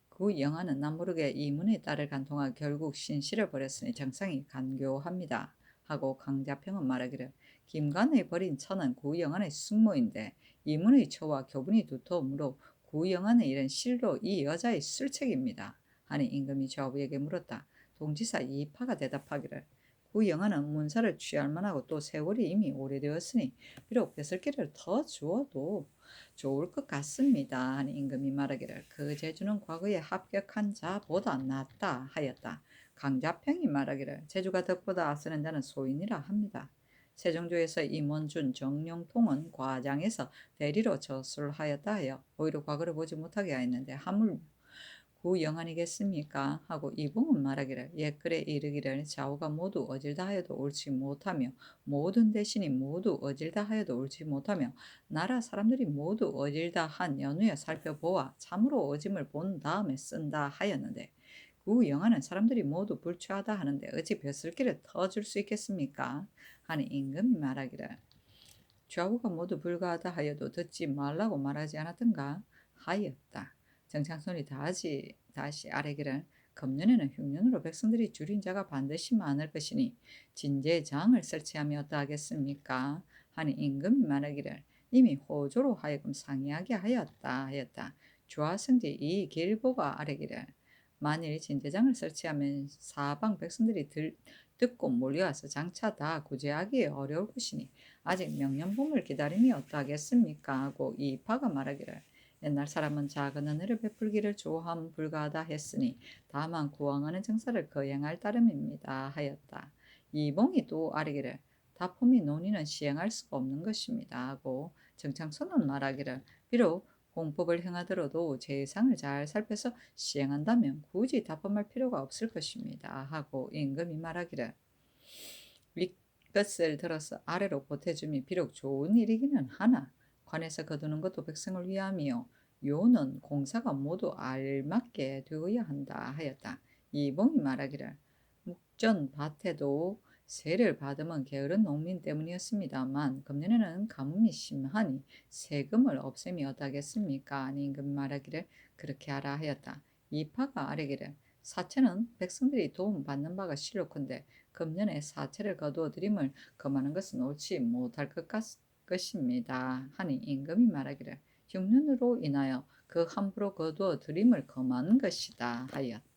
그 영하는 남모르게 이문의 딸을 간통하 결국 신실을 버렸으니 정상이 간교합니다. 하고 강자평은 말하기를 김관의 버린 처는 구영안의 숙모인데 이문의 처와 교분이 두터우므로 구영안의 일은 실로 이 여자의 술책입니다. 하니 임금이 좌우에게 물었다. 동지사 이파가 대답하기를 구영안은 문사를 취할 만하고 또 세월이 이미 오래되었으니 비록 뺏을기를 더 주어도 좋을 것 같습니다. 하니 임금이 말하기를 그 제주는 과거에 합격한 자보다 낫다 하였다. 강자평이 말하기를 제주가 덕보다 앞서는 자는 소인이라 합니다. 세종조에서 임원준, 정룡통은 과장에서 대리로 저술하였다 하여 오히려 과거를 보지 못하게 하였는데 하물 구영하니겠습니까? 하고 이봉은 말하기를 옛글에 이르기를 좌우가 모두 어질다 하여도 옳지 못하며 모든 대신이 모두 어질다 하여도 옳지 못하며 나라 사람들이 모두 어질다 한 연후에 살펴보아 참으로 어짐을 본 다음에 쓴다 하였는데 구영하는 사람들이 모두 불취하다 하는데 어찌 벼슬기를 터줄 수 있겠습니까? 하니 임금이 말하기를 좌우가 모두 불가하다 하여도 듣지 말라고 말하지 않았던가 하였다. 정창손이 다시 아뢰기를 금년에는 흉년으로 백성들이 줄인 자가 반드시 많을 것이니 진제장을 설치하며 어떠하겠습니까? 하니 임금이 말하기를 이미 호조로 하여금 상의하게 하였다. 조하성지 이 길보가 아뢰기를 만일 진대장을 설치하면 사방 백성들이 듣고 몰려와서 장차 다 구제하기 어려울 것이니 아직 명령범을 기다림이 어떠하겠습니까 하고 이파가 말하기를 옛날 사람은 작은 은혜를 베풀기를 좋아함 불가하다 했으니 다만 구왕하는 정사를 거행할 따름입니다 하였다. 이봉이 또 아뢰기를 다품이 논의는 시행할 수가 없는 것입니다 하고 정창선은 말하기를 비록 공법을 행하더라도 재상을 잘 살펴서 시행한다면 굳이 다품할 필요가 없을 것입니다 하고 임금이 말하기를 윗것을 들어서 아래로 보태줌이 비록 좋은 일이기는 하나 관에서 거두는 것도 백성을 위함이요 요는 공사가 모두 알맞게 되어야 한다 하였다. 이봉이 말하기를 묵전 밭에도 세를 받으면 게으른 농민 때문이었습니다만 금년에는 가뭄이 심하니 세금을 없앰이 어떠하겠습니까? 아니 임금이 말하기를 그렇게 하라 하였다. 이파가 아뢰기를 사체는 백성들이 도움받는 바가 실록한데 금년에 사체를 거두어 드림을 금하는 것은 옳지 못할 것입니다. 하니 임금이 말하기를 흉년으로 인하여 그 함부로 거두어 드림을 금하는 것이다 하였다.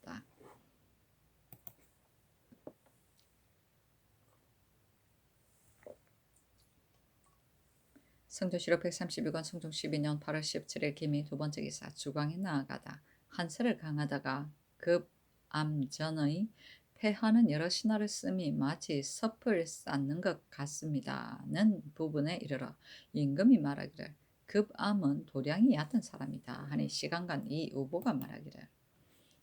성조실록 132권 성종 12년 8월 17일 김이 두 번째 기사 주광에 나아가다 한세를 강하다가 급 암전의 패하는 여러 신하를 씀이 마치 섭을 쌓는 것 같습니다는 부분에 이르러 임금이 말하기를 급암은 도량이 얕은 사람이다 하니 시간간 이 우보가 말하기를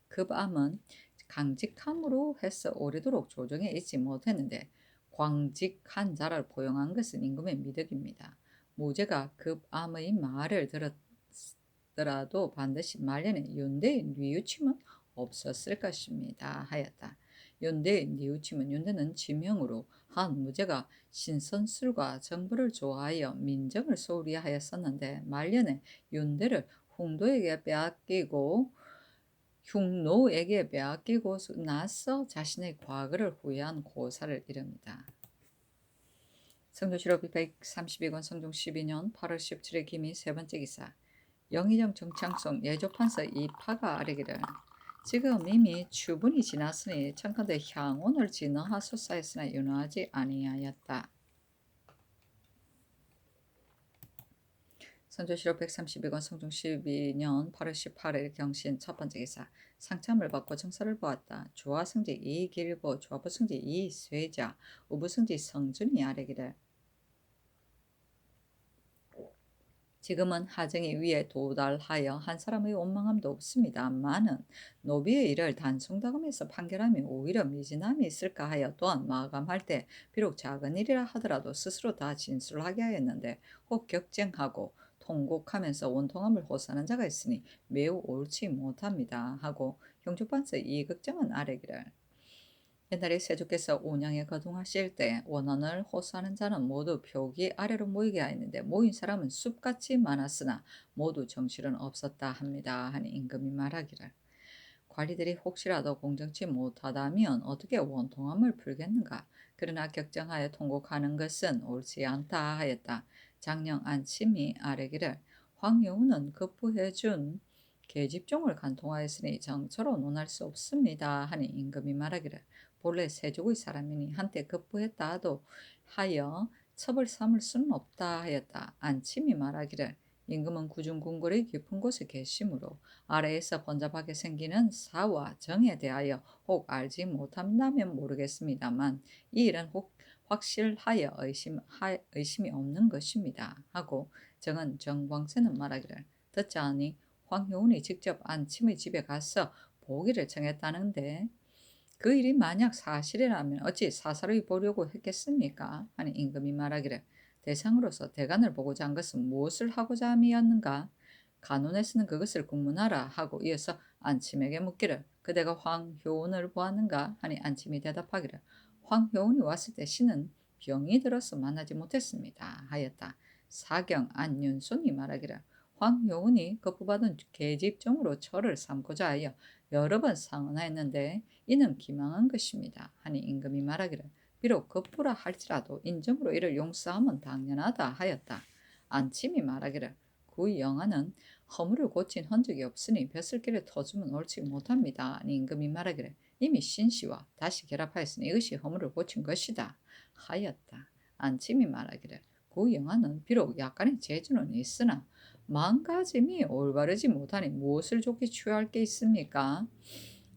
급암은 강직함으로 해서 오래도록 조정에 있지 못했는데 광직한 자를 포용한 것은 임금의 미덕입니다. 무죄가 급암의 말을 들었더라도 반드시 말년에 윤대의 뉘우침은 없었을 것입니다 하였다. 윤대의 뉘우침은 윤대는 지명으로 한 무죄가 신선술과 정부를 좋아하여 민정을 소홀히 하였었는데 말년에 윤대를 홍도에게 빼앗기고 흉노에게 빼앗기고 나서 자신의 과거를 후회한 고사를 이릅니다. 성조실록 132권 성종 12년 8월 17일 김이 세 번째 기사 영의정 정창송 예조판서 이파가 아뢰기를 지금 이미 추분이 지났으니 청컨대 향원을 진언하소서 했으나 윤허하지 아니하였다. 성조실록 132권 성종 12년 8월 18일 경신 첫 번째 기사 상참을 받고 정사를 보았다. 조화성지 이길보 조화부성지 이쇠자 우부성지 성준이 아뢰기를 지금은 하정이 위에 도달하여 한 사람의 원망함도 없습니다만은 노비의 일을 단순다금에서 판결함이 오히려 미진함이 있을까 하여 또한 마감할 때 비록 작은 일이라 하더라도 스스로 다 진술하게 하였는데 혹 격쟁하고 통곡하면서 원통함을 호소하는 자가 있으니 매우 옳지 못합니다 하고 형조판서 이극정은 아뢰기를 옛날에 세조께서 온양에 거동하실 때 원한을 호소하는 자는 모두 벽이 아래로 모이게 하였는데 모인 사람은 숲같이 많았으나 모두 정실은 없었다 합니다 하니 임금이 말하기를 관리들이 혹시라도 공정치 못하다면 어떻게 원통함을 풀겠는가 그러나 격정하여 통곡하는 것은 옳지 않다 하였다. 장령 안침이 아뢰기를 황여우는 급부해준 계집종을 간통하였으니 정처로 논할 수 없습니다 하니 임금이 말하기를 본래 세족의 사람이니 한때 급부했다 하도 하여 첩을 삼을 수는 없다 하였다. 안침이 말하기를 임금은 구중궁궐의 깊은 곳에 계시므로 아래에서 번잡하게 생기는 사와 정에 대하여 혹 알지 못한다면 모르겠습니다만 이 일은 혹 확실하여 의심이 없는 것입니다 하고 정은 정광세는 말하기를 듣지 않으니 황효운이 직접 안침의 집에 가서 보기를 청했다는데 그 일이 만약 사실이라면 어찌 사사로이 보려고 했겠습니까? 하니 임금이 말하기를 대상으로서 대간을 보고자 한 것은 무엇을 하고자 함이었는가? 간원에서는 그것을 국문하라 하고 이어서 안침에게 묻기를 그대가 황효운을 보았는가? 하니 안침이 대답하기를 황효운이 왔을 때 신은 병이 들어서 만나지 못했습니다 하였다. 사경 안윤손이 말하기를 황효운이 거부받은 계집종으로 철을 삼고자 하여 여러 번 상언하였는데 이는 기망한 것입니다 하니 임금이 말하기를 비록 거부라 할지라도 인정으로 이를 용서하면 당연하다 하였다. 안침이 말하기를 그 영하는 허물을 고친 흔적이 없으니 벼슬길에 터주면 옳지 못합니다. 아니 임금이 말하기를 이미 신씨와 다시 결합하였으니 이것이 허물을 고친 것이다 하였다. 안침이 말하기를 그 영화는 비록 약간의 재주는 있으나 마음가짐이 올바르지 못하니 무엇을 좋게 취할 게 있습니까?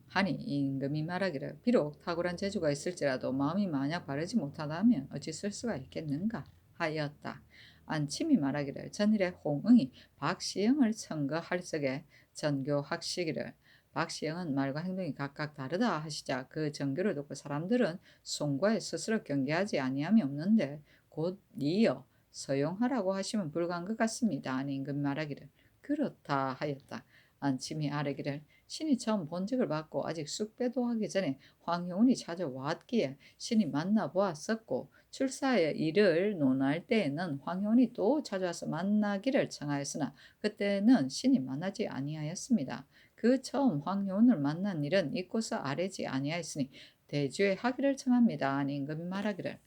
하니 임금이 말하기를 비록 탁월한 재주가 있을지라도 마음이 만약 바르지 못하다면 어찌 쓸 수가 있겠는가 하였다. 안침이 말하기를 전일에 홍응이 박시영을 청거할 적에 전교학시기를 박시영은 말과 행동이 각각 다르다 하시자 그 전교를 듣고 사람들은 송과에 스스로 경계하지 아니함이 없는데 곧 이어 서용하라고 하시면 불가한 것 같습니다. 아니 임금이 말하기를 그렇다 하였다. 안침이 아뢰기를 신이 처음 본직을 받고 아직 쑥배도 하기 전에 황효운이 찾아왔기에 신이 만나보았었고 출사의 일을 논할 때에는 황효운이 또 찾아와서 만나기를 청하였으나 그때는 신이 만나지 아니하였습니다. 그 처음 황효운을 만난 일은 잊고서 아뢰지 아니하였으니 대주의 하기를 청합니다. 아니 임금이 말하기를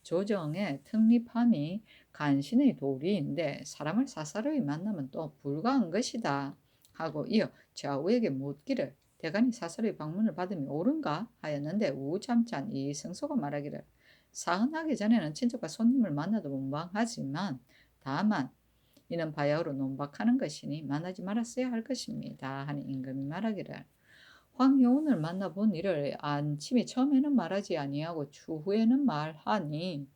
조정의 특립함이 간신의 도리인데 사람을 사사로이 만나면 또 불가한 것이다 하고 이어 좌우에게 묻기를 대간이 사설의 방문을 받으면 옳은가 하였는데 우참찬 이승소가 말하기를 사흔하기 전에는 친척과 손님을 만나도 문방하지만 다만 이는 바야흐로 논박하는 것이니 만나지 말았어야 할 것입니다 하니 임금이 말하기를 황효운을 만나본 일을 안침이 처음에는 말하지 아니하고 추후에는 말하니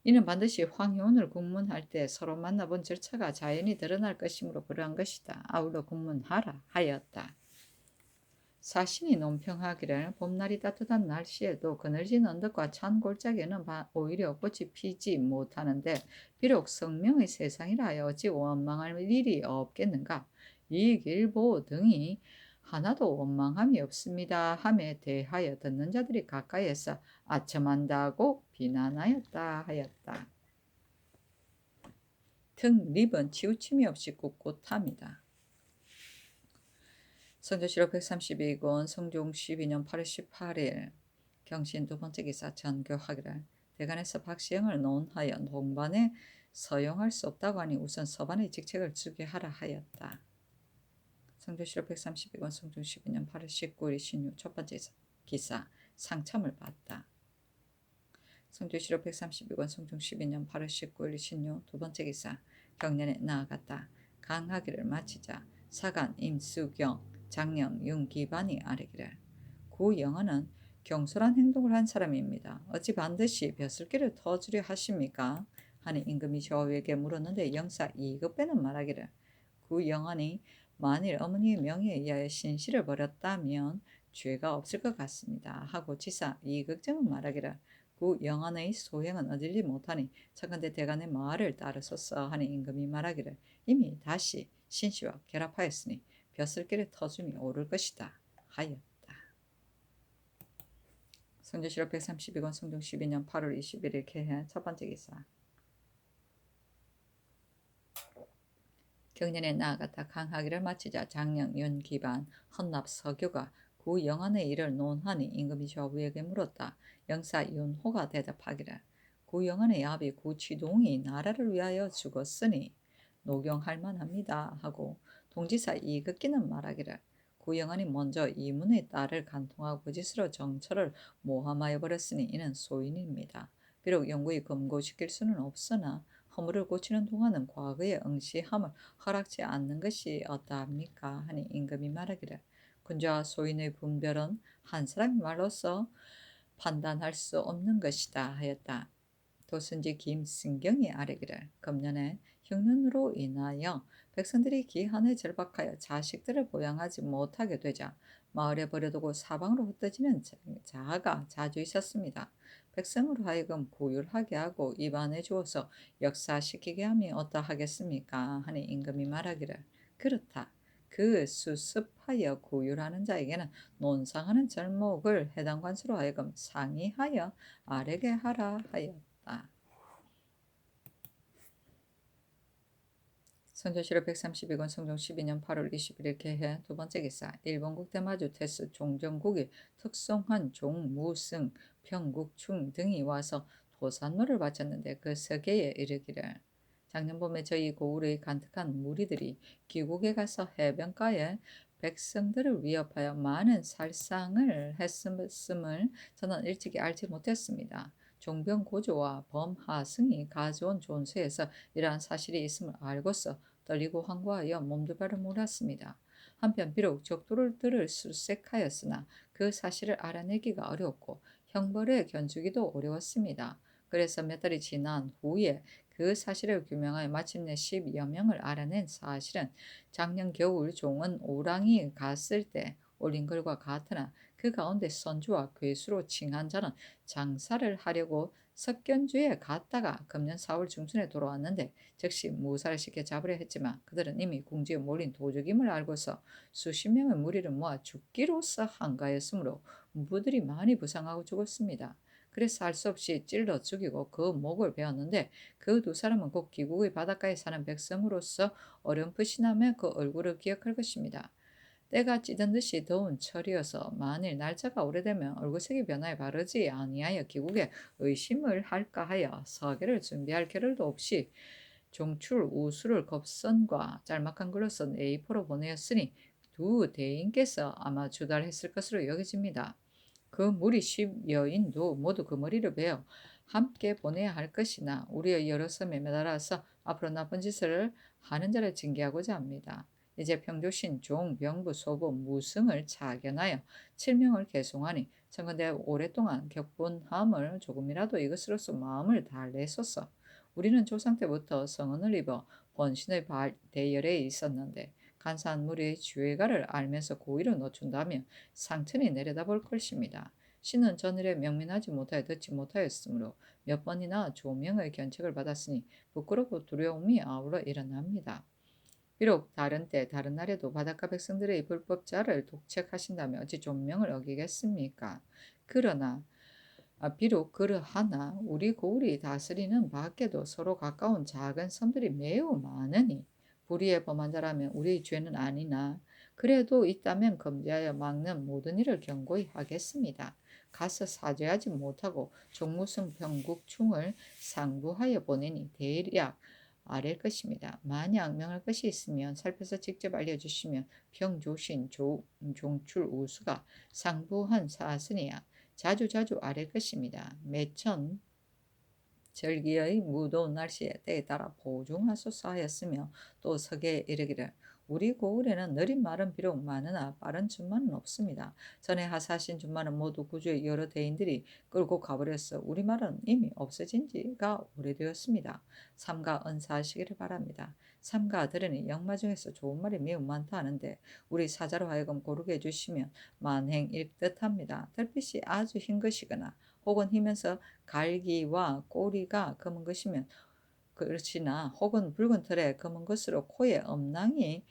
이는 반드시 황효운을 국문할 때 서로 만나본 절차가 자연히 드러날 것이므로 그러한 것이다. 아울러 국문하라 하였다. 사신이 논평하기를 봄날이 따뜻한 날씨에도 그늘진 언덕과 찬 골짜기에는 오히려 꽃이 피지 못하는데 비록 성명의 세상이라 하여 어찌 원망할 일이 없겠는가. 이익일보 등이 하나도 원망함이 없습니다 함에 대하여 듣는 자들이 가까이에서 아첨한다고 비난하였다 하였다. 등립은 치우침이 없이 꿋꿋합니다. 성조실록 132권 성종 12년 8월 18일 경신 두 번째 기사 전교하기를 대간에서 박시영을 논하여 동반에 서용할 수 없다고 하니 우선 서반의 직책을 주게 하라 하였다. 성조실록 132권 성종 12년 8월 19일 신유 첫 번째 기사 상참을 받다. 성조실록 132권 성종 12년 8월 19일 신유 두 번째 기사 경년에 나아갔다. 강하기를 마치자 사간 임수경 장령 윤기반이 아뢰기를 구 영하는 경솔한 행동을 한 사람입니다. 어찌 반드시 벼슬길을 터주려 하십니까? 하니 임금이 저에게 물었는데 영사 2급배는 말하기를 구 영하니 만일 어머니의 명예에 의하여 신시를 벌였다면 죄가 없을 것 같습니다. 하고 지사 2급정은 말하기를 구 영한의 소행은 얻지 못하니 청컨대 대간의 말을 따르소서 하니 임금이 말하기를 이미 다시 신씨와 결합하였으니 벼슬길에 터줌이 오를 것이다 하였다. 성조실록 132권 성종 12년 8월 21일 개해 첫 번째 기사 경년에 나아갔다 강하기를 마치자 장령 윤기반 헌납 서교가 구 영안의 일을 논하니 임금이 좌우에게 물었다. 영사 윤호가 대답하기를 구 영안의 아비 구 취동이 나라를 위하여 죽었으니 노경할 만합니다 하고 동지사 이극기는 말하기를 구 영안이 먼저 이문의 딸을 간통하고 거짓으로 정처를 모함하여 버렸으니 이는 소인입니다. 비록 영구히 검거시킬 수는 없으나 허물을 고치는 동안은 과거의 응시함을 허락지 않는 것이 어떠합니까? 하니 임금이 말하기를 군자와 소인의 분별은 한 사람의 말로서 판단할 수 없는 것이다 하였다. 도슨지 김승경이 아뢰기를 금년에 흉년으로 인하여 백성들이 기한에 절박하여 자식들을 보양하지 못하게 되자 마을에 버려두고 사방으로 흩어지는 자아가 자주 있었습니다. 백성으로 하여금 고율하게 하고 입안해 주어서 역사시키게 함이 어떠하겠습니까? 하니 임금이 말하기를 그렇다. 그 수습하여 고율하는 자에게는 논상하는 절목을 해당 관수로 하여금 상의하여 아뢰게 하라 하였다. 선조실록 132권 성종 12년 8월 21일 개해 두 번째 기사 일본국 대마주 태스 종정국이 특송한 종무승 평국충 등이 와서 도산노를 바쳤는데 그 서계에 이르기를 작년 봄에 저희 고을의 간특한 무리들이 귀국에 가서 해변가에 백성들을 위협하여 많은 살상을 했음을 저는 일찍이 알지 못했습니다. 종병고조와 범하승이 가져온 존서에서 이러한 사실이 있음을 알고서 떨리고 황구하여 몸두발을 몰았습니다. 한편 비록 적도들을 수색하였으나 그 사실을 알아내기가 어려웠고 형벌에 견주기도 어려웠습니다. 그래서 몇 달이 지난 후에 그 사실을 규명하여 마침내 10여 명을 알아낸 사실은 작년 겨울 종은 오랑이 갔을 때 올린 글과 같으나 그 가운데 선주와 괴수로 칭한 자는 장사를 하려고 석견주에 갔다가 금년 4월 중순에 돌아왔는데 즉시 무사를 시켜 잡으려 했지만 그들은 이미 궁지에 몰린 도적임을 알고서 수십 명의 무리를 모아 죽기로써 한가했으므로 무부들이 많이 부상하고 죽었습니다. 그래서 할 수 없이 찔러 죽이고 그 목을 베었는데 그 두 사람은 곧 귀국의 바닷가에 사는 백성으로서 어렴풋이나마 그 얼굴을 기억할 것입니다. 때가 찌든 듯이 더운 철이어서 만일 날짜가 오래되면 얼굴색이 변화에 바르지 아니하여 귀국에 의심을 할까 하여 서계를 준비할 겨를도 없이 종출 우수를 겁선과 짤막한 글로 쓴 A4로 보내었으니 두 대인께서 아마 주달했을 것으로 여겨집니다. 그 무리 10여인도 모두 그 머리를 베어 함께 보내야 할 것이나 우리의 여러 섬에 매달아서 앞으로 나쁜 짓을 하는 자를 징계하고자 합니다. 이제 평조신, 종, 병부, 소부, 무승을 차견하여 7명을 계송하니 청컨대 오랫동안 격분함을 조금이라도 이것으로서 마음을 달래소서. 우리는 조상 때부터 성은을 입어 번신의 대열에 있었는데 간사한 무리의 죄가를 알면서 고의로 늦춘다면 상천이 내려다볼 것입니다. 신은 전일에 명민하지 못하여 듣지 못하였으므로 몇 번이나 조명의 견책을 받았으니 부끄럽고 두려움이 아울러 일어납니다. 비록 다른 때 다른 날에도 바닷가 백성들의 불법자를 독책하신다면 어찌 존명을 어기겠습니까? 그러나 비록 그러하나 우리 고을이 다스리는 밖에도 서로 가까운 작은 섬들이 매우 많으니 불의에 범한 자라면 우리의 죄는 아니나 그래도 있다면 금지하여 막는 모든 일을 경고히 하겠습니다. 가서 사죄하지 못하고 종무승 병국충을 상부하여 보내니 대략 아랠 것입니다. 만약 명할 것이 있으면 살펴서 직접 알려주시면 병조신 종출 우수가 상부한 사슴이야 자주자주 아랠 것입니다. 매천 절기의 무더운 날씨에 때에 따라 보중하소서 하였으며 또 서계에 이르기를 우리 고을에는 느린 말은 비록 많으나 빠른 준마는 없습니다. 전에 하사하신 준마는 모두 구주의 여러 대인들이 끌고 가버렸어 우리 말은 이미 없어진 지가 오래되었습니다. 삼가 은사하시기를 바랍니다. 삼가 들으니 영마 중에서 좋은 말이 매우 많다 하는데 우리 사자로 하여금 고르게 해주시면 만행일 듯합니다. 달빛이 아주 흰 것이거나 혹은 희면서 갈기와 꼬리가 검은 것이면 그렇지나 혹은 붉은 털에 검은 것으로 코에 엄낭이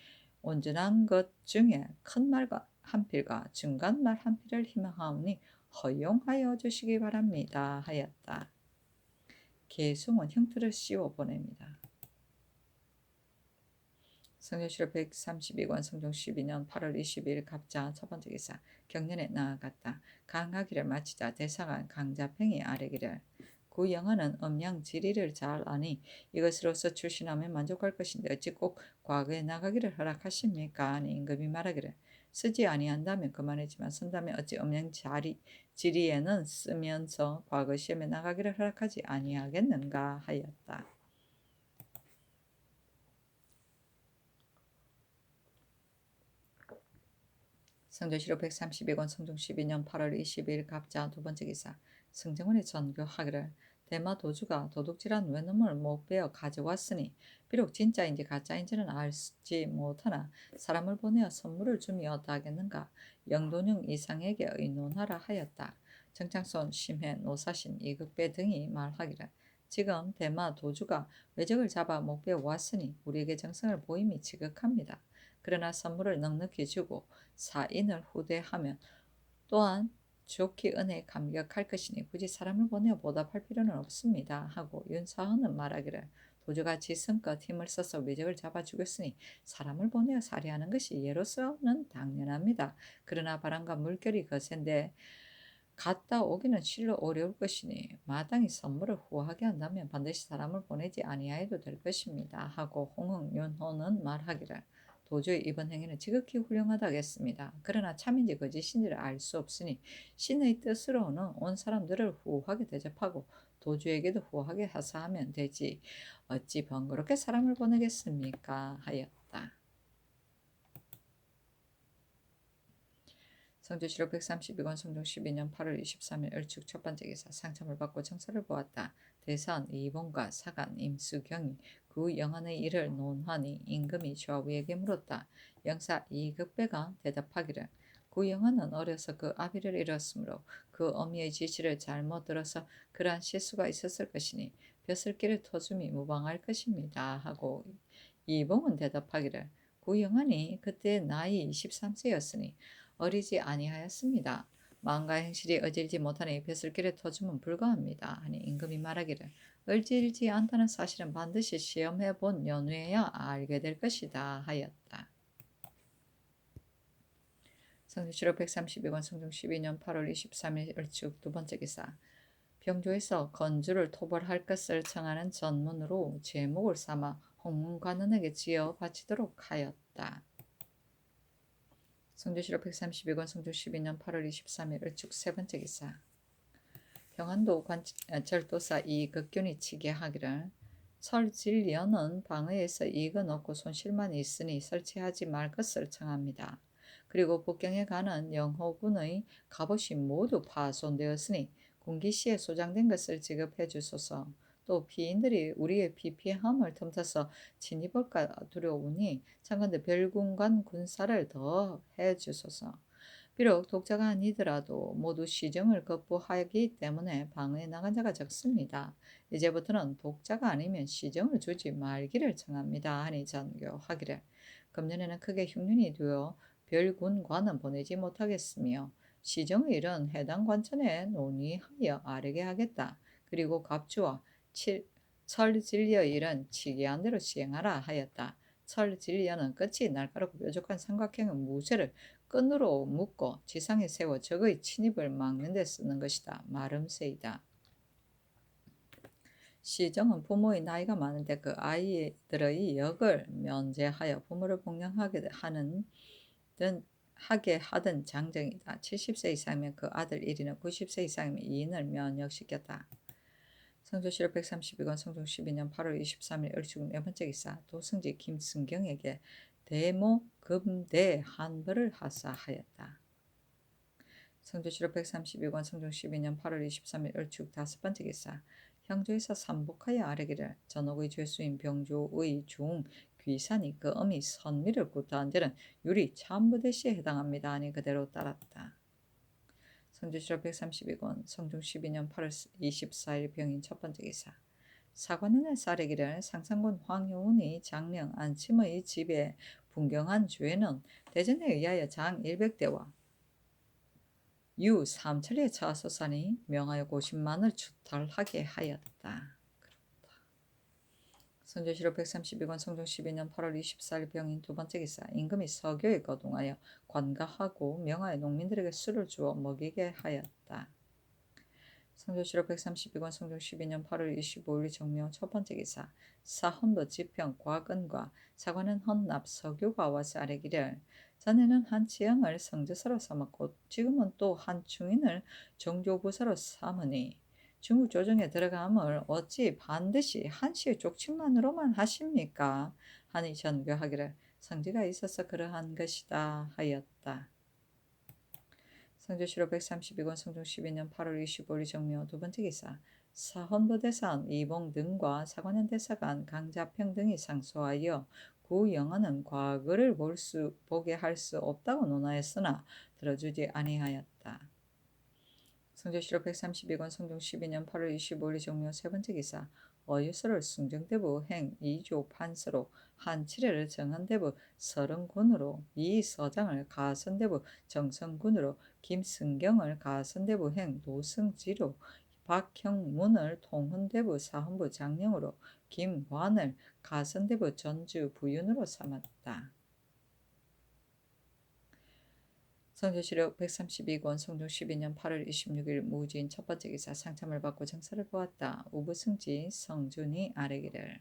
온전한 것 중에 큰 말과 한 필과 중간 말 한 필을 희망하오니 허용하여 주시기 바랍니다 하였다. 계승은 형틀을 씌워 보냅니다. 성조실록 132권 성종 12년 8월 22일 갑자 첫 번째 기사 경련에 나아갔다. 강하기를 마치자 대사관 강자평이 아뢰기를 그 영화는 음양지리를 잘 아니 이것으로서 출신하면 만족할 것인데 어찌 꼭 과거에 나가기를 허락하십니까? 아니 임금이 말하기를 쓰지 아니한다면 그만이지만 쓴다면 어찌 지리에는 쓰면서 과거 시험에 나가기를 허락하지 아니하겠는가 하였다. 성조실록 132권 성종 12년 8월 22일 갑자 두 번째 기사 승정원이 전교하기를 대마 도주가 도둑질한 외놈을 못 베어 가져왔으니 비록 진짜인지 가짜인지는 알지 못하나 사람을 보내어 선물을 줌이 어떠하겠는가 영돈용 이상에게 의논하라 하였다. 정창손, 심해, 노사신, 이극배 등이 말하기를 지금 대마 도주가 외적을 잡아 못 베어 왔으니 우리에게 정성을 보임이 지극합니다. 그러나 선물을 넉넉히 주고 사인을 후대하면 또한 좋게 은혜에 감격할 것이니 굳이 사람을 보내어 보답할 필요는 없습니다. 하고 윤사헌은 말하기를 도주가 지성껏 힘을 써서 외적을 잡아 죽였으니 사람을 보내어 살해하는 것이 예로서는 당연합니다. 그러나 바람과 물결이 거센데 갔다 오기는 실로 어려울 것이니 마땅히 선물을 후하게 한다면 반드시 사람을 보내지 아니하여도 될 것입니다. 하고 홍응윤호는 말하기를 도저히 이번 행위는 지극히 훌륭하다겠습니다. 그러나 참인지 거짓인지를 알 수 없으니 신의 뜻으로는 온 사람들을 후하게 대접하고 도주에게도 후하게 하사하면 되지 어찌 번거롭게 사람을 보내겠습니까? 하였다. 성주시로 132권 성종 12년 8월 23일 을축 첫 번째 기사 상참을 받고 정사를 보았다. 대사원 이봉과 사간 임수경이 그 영안의 일을 논하니 임금이 좌우에게 물었다. 영사 이극배가 대답하기를 그 영안은 어려서 그 아비를 잃었으므로 그 어미의 지시를 잘못 들어서 그러한 실수가 있었을 것이니 벼슬길을 터줌이 무방할 것입니다. 하고 이봉은 대답하기를 그 영안이 그때 나이 23세였으니 어리지 아니하였습니다. 마음과 행실이 어질지 못하니 벼슬길에 터주면 불가합니다. 하니 임금이 말하기를 얼질지 않다는 사실은 반드시 시험해 본 연후에야 알게 될 것이다 하였다. 성주시로 132권 성종 12년 8월 23일 을축 두 번째 기사 병조에서 건주를 토벌할 것을 청하는 전문으로 제목을 삼아 홍문관원에게 지어 바치도록 하였다. 성주시로 132권 성종 12년 8월 23일 을축 세 번째 기사 평안도 절도사 이극균이 치게 하기를 설질련은 방해에서 이익은 없고 손실만 있으니 설치하지 말 것을 청합니다. 그리고 북경에 가는 영호군의 갑옷이 모두 파손되었으니 군기시에 소장된 것을 지급해 주소서. 또 피인들이 우리의 비피함을 틈타서 진입할까 두려우니 창건대 별군관 군사를 더 해 주소서. 비록 독자가 아니더라도 모두 시정을 거부하기 때문에 방에 나간 자가 적습니다. 이제부터는 독자가 아니면 시정을 주지 말기를 청합니다. 하니 전교하기를 금년에는 크게 흉년이 되어 별군관은 보내지 못하겠으며 시정의 일은 해당 관천에 논의하여 아뢰게 하겠다. 그리고 갑주와 설진리의 일은 치기한 대로 시행하라 하였다. 설진리는 끝이 날카롭고 뾰족한 삼각형의 무쇠를 끈으로 묶고 지상에 세워 적의 침입을 막는 데 쓰는 것이다. 마름새이다. 시정은 부모의 나이가 많은데 그 아이들의 역을 면제하여 부모를 복양하게 하던 장정이다. 70세 이상이면 그 아들 1인을 90세 이상이면 2인을 면역시켰다. 성조실록 132권 성종 12년 8월 23일 을축 네 번째 기사 도승지 김승경에게 대모 금대 한벌을 하사하였다. 성조실록 132권 성종 12년 8월 23일 을축 다섯 번째 기사 형조에서 삼복하여 아뢰기를 전옥의 죄수인 병조의 중 귀산이 그 어미 선미를 구타한 데는 유리 참부대시에 해당합니다. 하니 그대로 따랐다. 성주시로 132권 성종 12년 8월 24일 병인 첫 번째 기사 사관원의 사례기를 상상군 황효운이 장명 안침의 집에 분경한 주에는 대전에 의하여 장 100대와 유 삼천리에 차소사니 명하여 고십만을 추탈하게 하였다. 선조실록 132권 성종 12년 8월 24일 병인 두 번째 기사 임금이 서교에 거동하여 관가하고 명하여 농민들에게 술을 주어 먹이게 하였다. 성조실록 132권 성종 12년 8월 25일 정묘 첫 번째 기사 사헌도 지평 과근과 사관은 헌납 서교가 와서 아뢰기를 전에는 한 지형을 성지사로 삼았고 지금은 또 한 충인을 정조부사로 삼으니 중국 조정에 들어감을 어찌 반드시 한시의 족친만으로만 하십니까? 하니 전교하기를 성지가 있어서 그러한 것이다 하였다. 성조실록 132권 성종 12년 8월 25일 정묘 두 번째 기사 사헌부대사원 이봉 등과 사관원 대사관 강자평 등이 상소하여 구 영안은 과거를 보게 할 수 없다고 논하였으나 들어주지 아니하였다. 성조실록 132권 성종 12년 8월 25일 정묘 세 번째 기사 어유서를 숭정대부 행 2조 판서로 한칠회를 정한대부 서른군으로 이서장을 가선대부 정성군으로 김승경을 가선대부 행 노승지로 박형문을 통훈대부 사헌부 장령으로 김관을 가선대부 전주 부윤으로 삼았다. 성조시력 132권 성종 12년 8월 26일 무진 첫 번째 기사 상참을 받고 정사를 보았다. 우부승지 성준이 아래기를.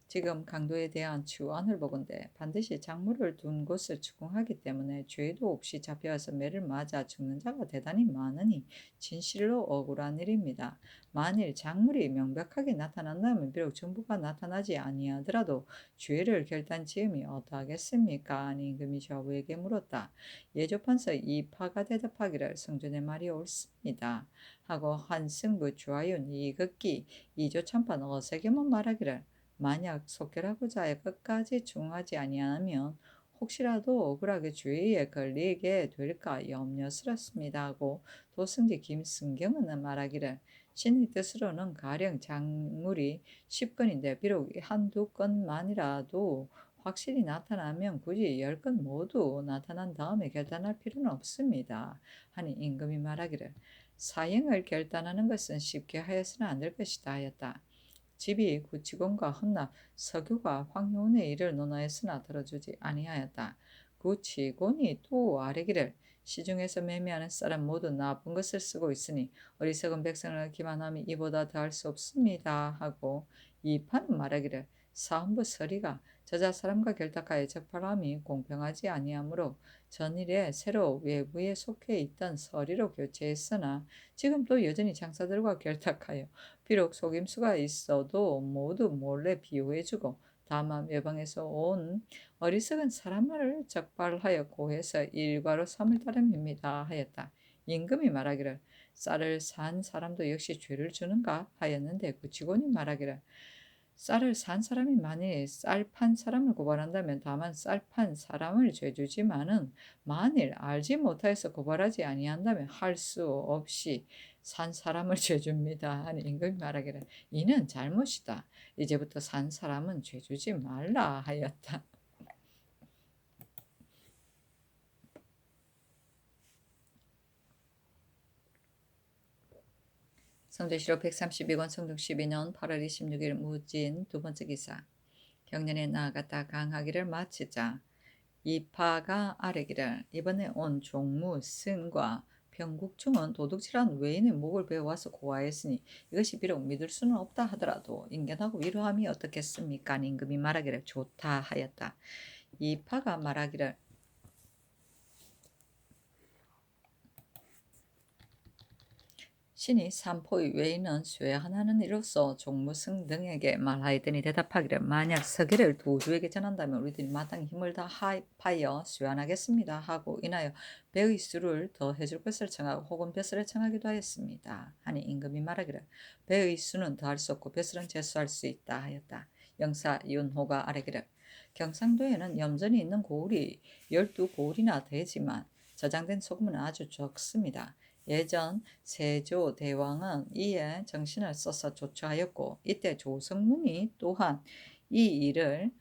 지금 강도에 대한 추안을 보건대 반드시 작물을 둔 곳을 추궁하기 때문에 죄도 없이 잡혀와서 매를 맞아 죽는 자가 대단히 많으니 진실로 억울한 일입니다. 만일 작물이 명백하게 나타난다면 비록 정부가 나타나지 아니하더라도 죄를 결단지음이 어떠하겠습니까? 아니 임금이 좌우에게 물었다. 예조판서 이파가 대답하기를 성준의 말이 옳습니다. 하고 한승부 주하윤 이극기 이조참판 어세겸은 말하기를 만약 속결하고자 해 끝까지 중하지 아니하면 혹시라도 억울하게 주의에 걸리게 될까 염려스럽습니다 하고 도승지 김승경은 말하기를 신의 뜻으로는 가령 작물이 10건인데 비록 한두 건만이라도 확실히 나타나면 굳이 10건 모두 나타난 다음에 결단할 필요는 없습니다. 하니 임금이 말하기를 사형을 결단하는 것은 쉽게 하여서는 안 될 것이다 하였다. 집이 구치곤과 헌납, 서교가 황효운의 일을 논하였으나 들어주지 아니하였다. 구치곤이 또 아뢰기를 시중에서 매매하는 사람 모두 나쁜 것을 쓰고 있으니 어리석은 백성을 기만함이 이보다 더할 수 없습니다 하고 이파는 말하기를 사헌부 서리가 저자 사람과 결탁하여 적발함이 공평하지 아니하므로 전일에 새로 외부에 속해 있던 서리로 교체했으나 지금 또 여전히 장사들과 결탁하여 비록 속임수가 있어도 모두 몰래 비호해주고 다만 외방에서 온 어리석은 사람을 적발하여 고해서 일과로 삼을 따름입니다 하였다. 임금이 말하기를 쌀을 산 사람도 역시 죄를 주는가 하였는데 구치곤이 말하기를 쌀을 산 사람이 만일 쌀 판 사람을 고발한다면 다만 쌀 판 사람을 죄주지만은 만일 알지 못하여서 고발하지 아니한다면 할 수 없이 산 사람을 죄줍니다. 하니 임금이 말하기를 이는 잘못이다. 이제부터 산 사람은 죄주지 말라 하였다. 성조시록 132권 성종 12년 8월 26일 무진 두 번째 기사 경년에 나아갔다 강하기를 마치자 이파가 아뢰기를 이번에 온 종무 승과 병국중은 도둑질한 외인의 목을 베어와서 고하였으니 이것이 비록 믿을 수는 없다 하더라도 인견하고 위로함이 어떻겠습니까? 임금이 말하기를 좋다 하였다. 이파가 말하기를 신이 삼포의 외인은 쇠하나는 이로써 종무승 등에게 말하였더니 대답하기를 만약 서기를 도주에게 전한다면 우리들이 마땅히 힘을 다하여 쇠환하겠습니다 하고 인하여 배의 수를 더 해줄 것을 청하고 혹은 벼슬을 청하기도 하였습니다. 하니 임금이 말하기를 배의 수는 더할 수 없고 벼슬은 제수할 수 있다 하였다. 영사 윤호가 아뢰기를 경상도에는 염전이 있는 고을이 12고을이나 되지만 저장된 소금은 아주 적습니다. 예전 세조 대왕은 이에 정신을 써서 조처하였고 이때 조성문이 또한 이 일을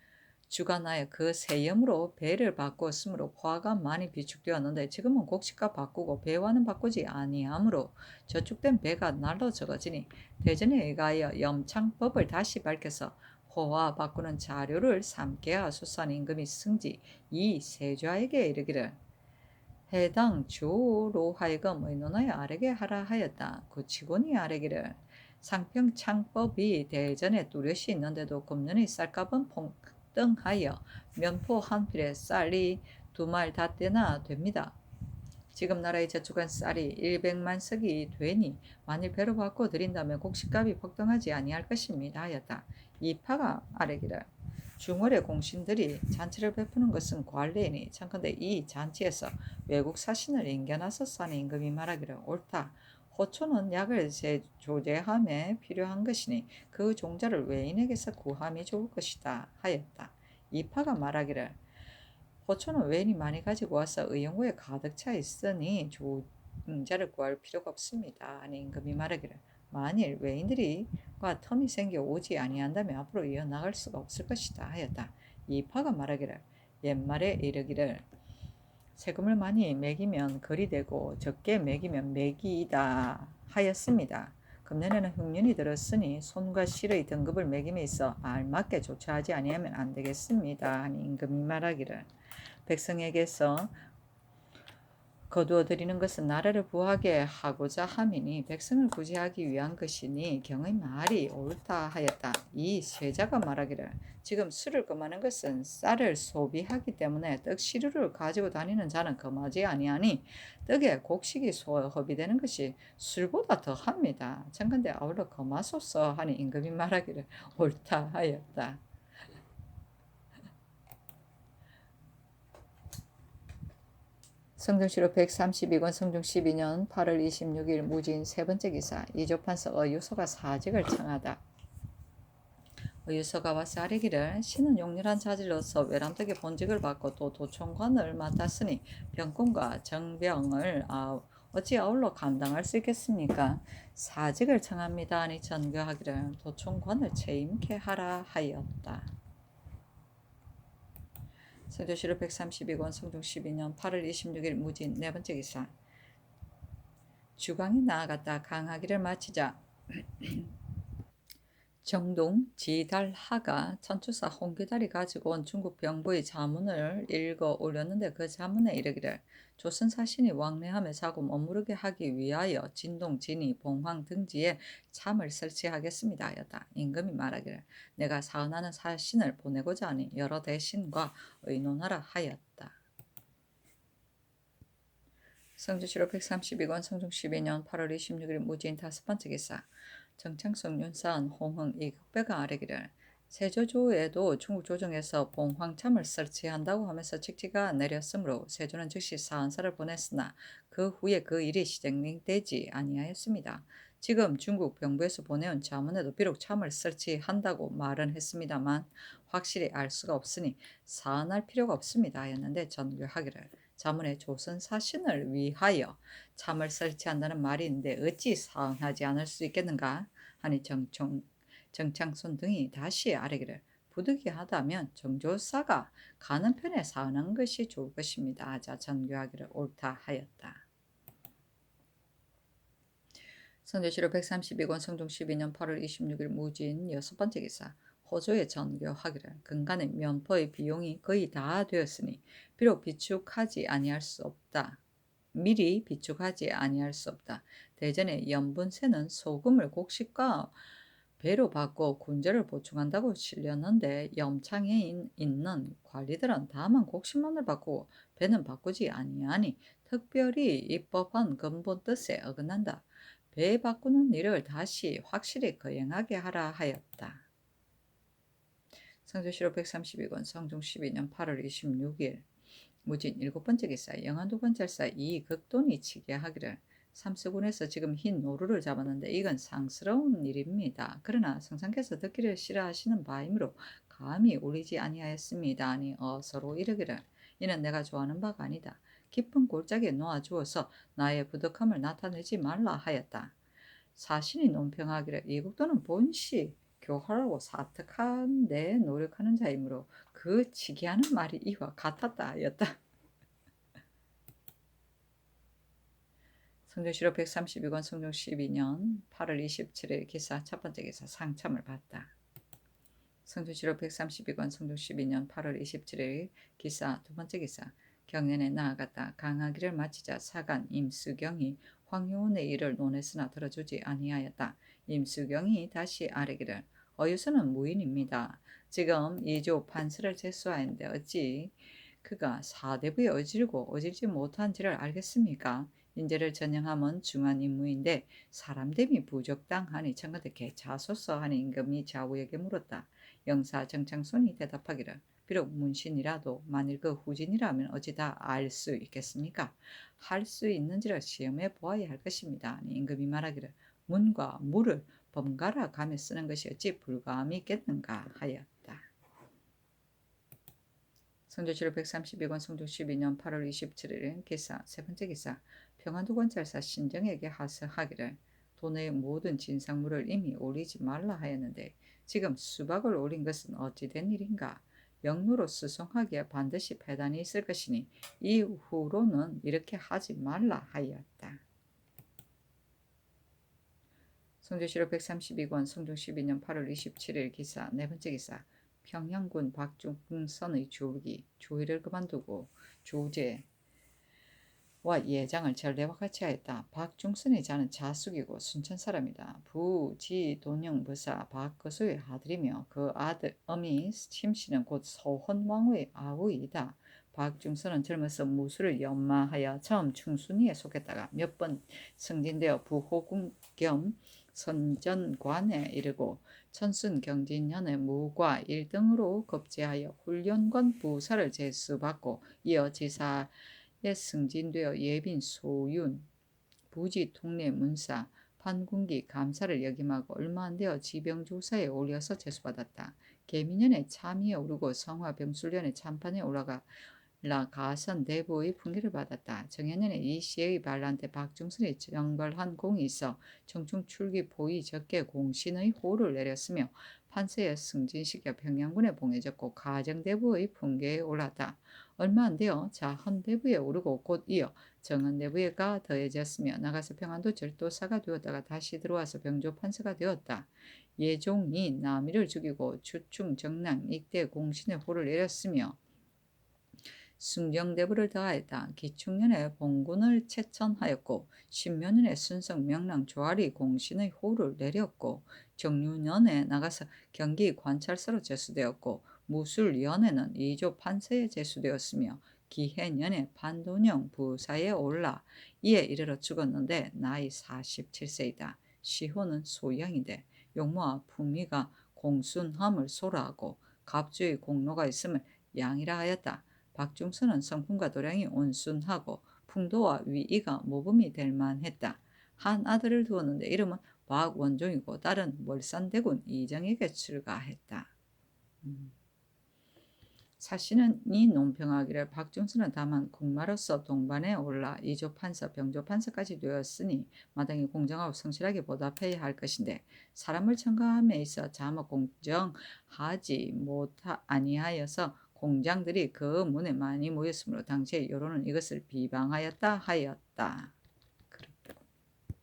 주관하여 그 세염으로 배를 바꾸었으므로 화가 많이 비축되었는데 지금은 곡식과 바꾸고 배와는 바꾸지 아니하므로 저축된 배가 날로 적어지니 대전에 의하여 염창법을 다시 밝혀서 호화 바꾸는 자료를 삼게 하소서. 임금이 승지 이 세좌에게 이르기를 해당 주로 하여금 의논하여 아뢰게 하라 하였다. 구치곤이 아뢰기를 상평창법이 대전에 뚜렷이 있는데도 금년의 쌀값은 폭등하여 면포 한 필에 쌀이 2말 다 떼나 됩니다. 지금 나라에 저축한 쌀이 100만 석이 되니 만일 배로 바꿔 드린다면 곡식값이 폭등하지 아니할 것입니다 하였다. 이파가 아뢰기를 중월에 공신들이 잔치를 베푸는 것은 관례이니 청컨대 이 잔치에서 외국 사신을 인견하소서. 하니 임금이 말하기를 옳다. 호초는 약을 조제함에 필요한 것이니 그 종자를 외인에게서 구함이 좋을 것이다 하였다. 이파가 말하기를 호초는 외인이 많이 가지고 와서 의용고에 가득 차 있으니 종자를 구할 필요가 없습니다. 아니 임금이 말하기를 만일 외인들이과 텀이 생겨 오지 아니한다면 앞으로 이어나갈 수가 없을 것이다 하였다. 이파가 말하기를 옛말에 이르기를 세금을 많이 매기면 거리 되고 적게 매기면 매기이다 하였습니다. 금년에는 흉년이 들었으니 손과 실의 등급을 매김에 있어 알맞게 조처하지 아니하면 안 되겠습니다. 하니 임금이 말하기를 백성에게서 거두어 들이는 것은 나라를 부하게 하고자 함이니 백성을 구제하기 위한 것이니 경의 말이 옳다 하였다. 이 쇠자가 말하기를 지금 술을 금하는 것은 쌀을 소비하기 때문에 떡 시루를 가지고 다니는 자는 금하지 아니하니 떡에 곡식이 소업이 되는 것이 술보다 더합니다. 청컨대 아울러 금하소서 하니 임금이 말하기를 옳다 하였다. 성종시로 132권 성종 12년 8월 26일 무진 세 번째 기사 이조판서 어유소가 사직을 청하다. 어유소가 와서 아뢰기를 신은 용렬한 자질로서 외람덕의 본직을 받고 또 도총관을 맡았으니 병권과 정병을 어찌 아울러 감당할 수 있겠습니까? 사직을 청합니다 하니 전교하기를 도총관을 채임케 하라 하였다. 성조시로 132권 성종 12년 8월 26일 무진 네 번째 기사 주광이 나아갔다 강하기를 마치자 정동 지달하가 천추사 홍기달이 가지고 온 중국 병부의 자문을 읽어 올렸는데 그 자문에 이르기를 조선사신이 왕래함에 자고 머무르게 하기 위하여 진동, 진이, 봉황 등지에 참을 설치하겠습니다 하였다. 임금이 말하기를 내가 사은하는 사신을 보내고자 하니 여러 대신과 의논하라 하였다. 성주시로 132권 성종 12년 8월 26일 무진 다섯 번째 기사 정창성 윤사한 홍흥 이극배가 아뢰기를 세조조에도 중국 조정에서 봉황참을 설치한다고 하면서 직지가 내렸으므로 세조는 즉시 사한사를 보냈으나 그 후에 그 일이 시행되지 아니하였습니다. 지금 중국 병부에서 보내온 자문에도 비록 참을 설치한다고 말은 했습니다만 확실히 알 수가 없으니 사안할 필요가 없습니다 하였는데 전교하기를 자문에 조선 사신을 위하여 참을 설치한다는 말이 있는데 어찌 사응하지 않을 수 있겠는가 하니 정창손 등이 다시 아뢰기를 부득이하다면 정조사가 가는 편에 사응한 것이 좋을 것입니다 하자 전교하기를 옳다 하였다. 선조시로 132권 성종 12년 8월 26일 무진 여섯 번째 기사 호조의 전교하기를 근간의 면포의 비용이 거의 다 되었으니 비록 비축하지 아니할 수 없다. 미리 비축하지 아니할 수 없다. 대전의 연분세는 소금을 곡식과 배로 받고 군제를 보충한다고 실렸는데 염창에 있는 관리들은 다만 곡식만을 받고 배는 바꾸지 아니하니 특별히 입법한 근본 뜻에 어긋난다. 배 바꾸는 일을 다시 확실히 거행하게 하라 하였다. 성조시로 132권 성종 12년 8월 26일 무진 일곱 번째 기사 영안도관찰사 이극돈이 치게 하기를 삼수군에서 지금 흰 노루를 잡았는데 이건 상스러운 일입니다. 그러나 성상께서 듣기를 싫어하시는 바이므로 감히 올리지 아니하였습니다. 아니 서로 이르기를 이는 내가 좋아하는 바가 아니다. 깊은 골짜기에 놓아주어서 나의 부득함을 나타내지 말라 하였다. 사신이 논평하기를 이국도는 본시 교활하고 사특한데 노력하는 자이므로 그 치기하는 말이 이와 같았다 하였다. 성종시로 132권 성종 12년 8월 27일 기사 첫 번째 기사 상참을 받다. 성종시로 132권 성종 12년 8월 27일 기사 두 번째 기사 경연에 나아갔다. 강하기를 마치자 사간 임수경이 황효원의 일을 논했으나 들어주지 아니하였다. 임수경이 다시 아뢰기를 어유서는 무인입니다. 지금 2조 판서를 제수하였는데 어찌 그가 사대부에 어질고 어질지 못한지를 알겠습니까? 인재를 전형하면 중한 임무인데 사람됨이 부적당하니 청컨대 개차소서 하니 임금이 좌우에게 물었다. 영사 정창손이 대답하기를 비록 문신이라도 만일 그 후진이라면 어찌 다 알 수 있겠습니까? 할 수 있는지를 시험해 보아야 할 것입니다. 아니 임금이 말하기를 문과 무를 번갈아 가며 쓰는 것이 어찌 불가함이 있겠는가 하였다. 성조시로 132권 성종 12년 8월 27일 기사 세 번째 기사 평안도관찰사 신정에게 하서하기를 도내의 모든 진상물을 이미 올리지 말라 하였는데 지금 수박을 올린 것은 어찌된 일인가? 영로로 수송하기에 반드시 배단이 있을 것이니 이후로는 이렇게 하지 말라 하였다. 성조시로 132권 성종 12년 8월 27일 기사 네 번째 기사 평양군 박중선의 조기 조의를 그만두고 조제 와 예장을 전례와 같이 하였다. 박중선의 자는 자숙이고 순천 사람이다. 부지돈영 부사 박거수의 아들이며 그 아들 어미 심씨는 곧 소헌왕후의 아우이다. 박중선은 젊어서 무술을 연마하여 처음 충순이에 속했다가 몇 번 승진되어 부호군 겸 선전관에 이르고 천순 경진년에 무과 1등으로 급제하여 훈련관 부사를 제수받고 이어 지사에 승진되어 예빈 소윤 부지 통례 문사 판군기 감사를 역임하고 얼마 안 되어 지병조사에 올려서 제수받았다. 계민년에 참의에 오르고 성화병술년에 참판에 올라가 가선 내부의 풍기를 받았다. 정해년에 이 시의 반란 때 박중선이 정벌한 공이 있어 청충 출기 보이 적게 공신의 호를 내렸으며 판서에 승진시켜 평양군에 봉해졌고 가정대부의 풍계에 올랐다. 얼마 안 되어 자헌대부에 오르고 곧 이어 정헌대부가 더해졌으며 나가서 평안도 절도사가 되었다가 다시 들어와서 병조판서가 되었다. 예종이 남이를 죽이고 주충 정랑 익대 공신의 호를 내렸으며 숭정대부를 더하였다. 기충년에 봉군을 채천하였고 신묘년에 순성 명랑 조아리 공신의 호를 내렸고 정유년에 나가서 경기 관찰서로 제수되었고 무술년에는 이조 판서에 제수되었으며 기해년에 판돈영 부사에 올라 이에 이르러 죽었는데 나이 47세이다. 시호는 소양인데 용모와 품위가 공순함을 소라하고 갑주의 공로가 있음을 양이라 하였다. 박중선은 성품과 도량이 온순하고 풍도와 위이가 모범이 될 만했다. 한 아들을 두었는데 이름은 박원종이고 딸은 월산대군 이정에게 출가했다. 사씨는 이 논평하기를 박중선은 다만 국마로서 동반에 올라 이조판서 병조판서까지 되었으니 마땅히 공정하고 성실하게 보답해야 할 것인데 사람을 첨가함에 있어 자목 공정하지 아니하여서 공장들이 그 문에 많이 모였으므로 당시의 여론은 이것을 비방하였다 하였다.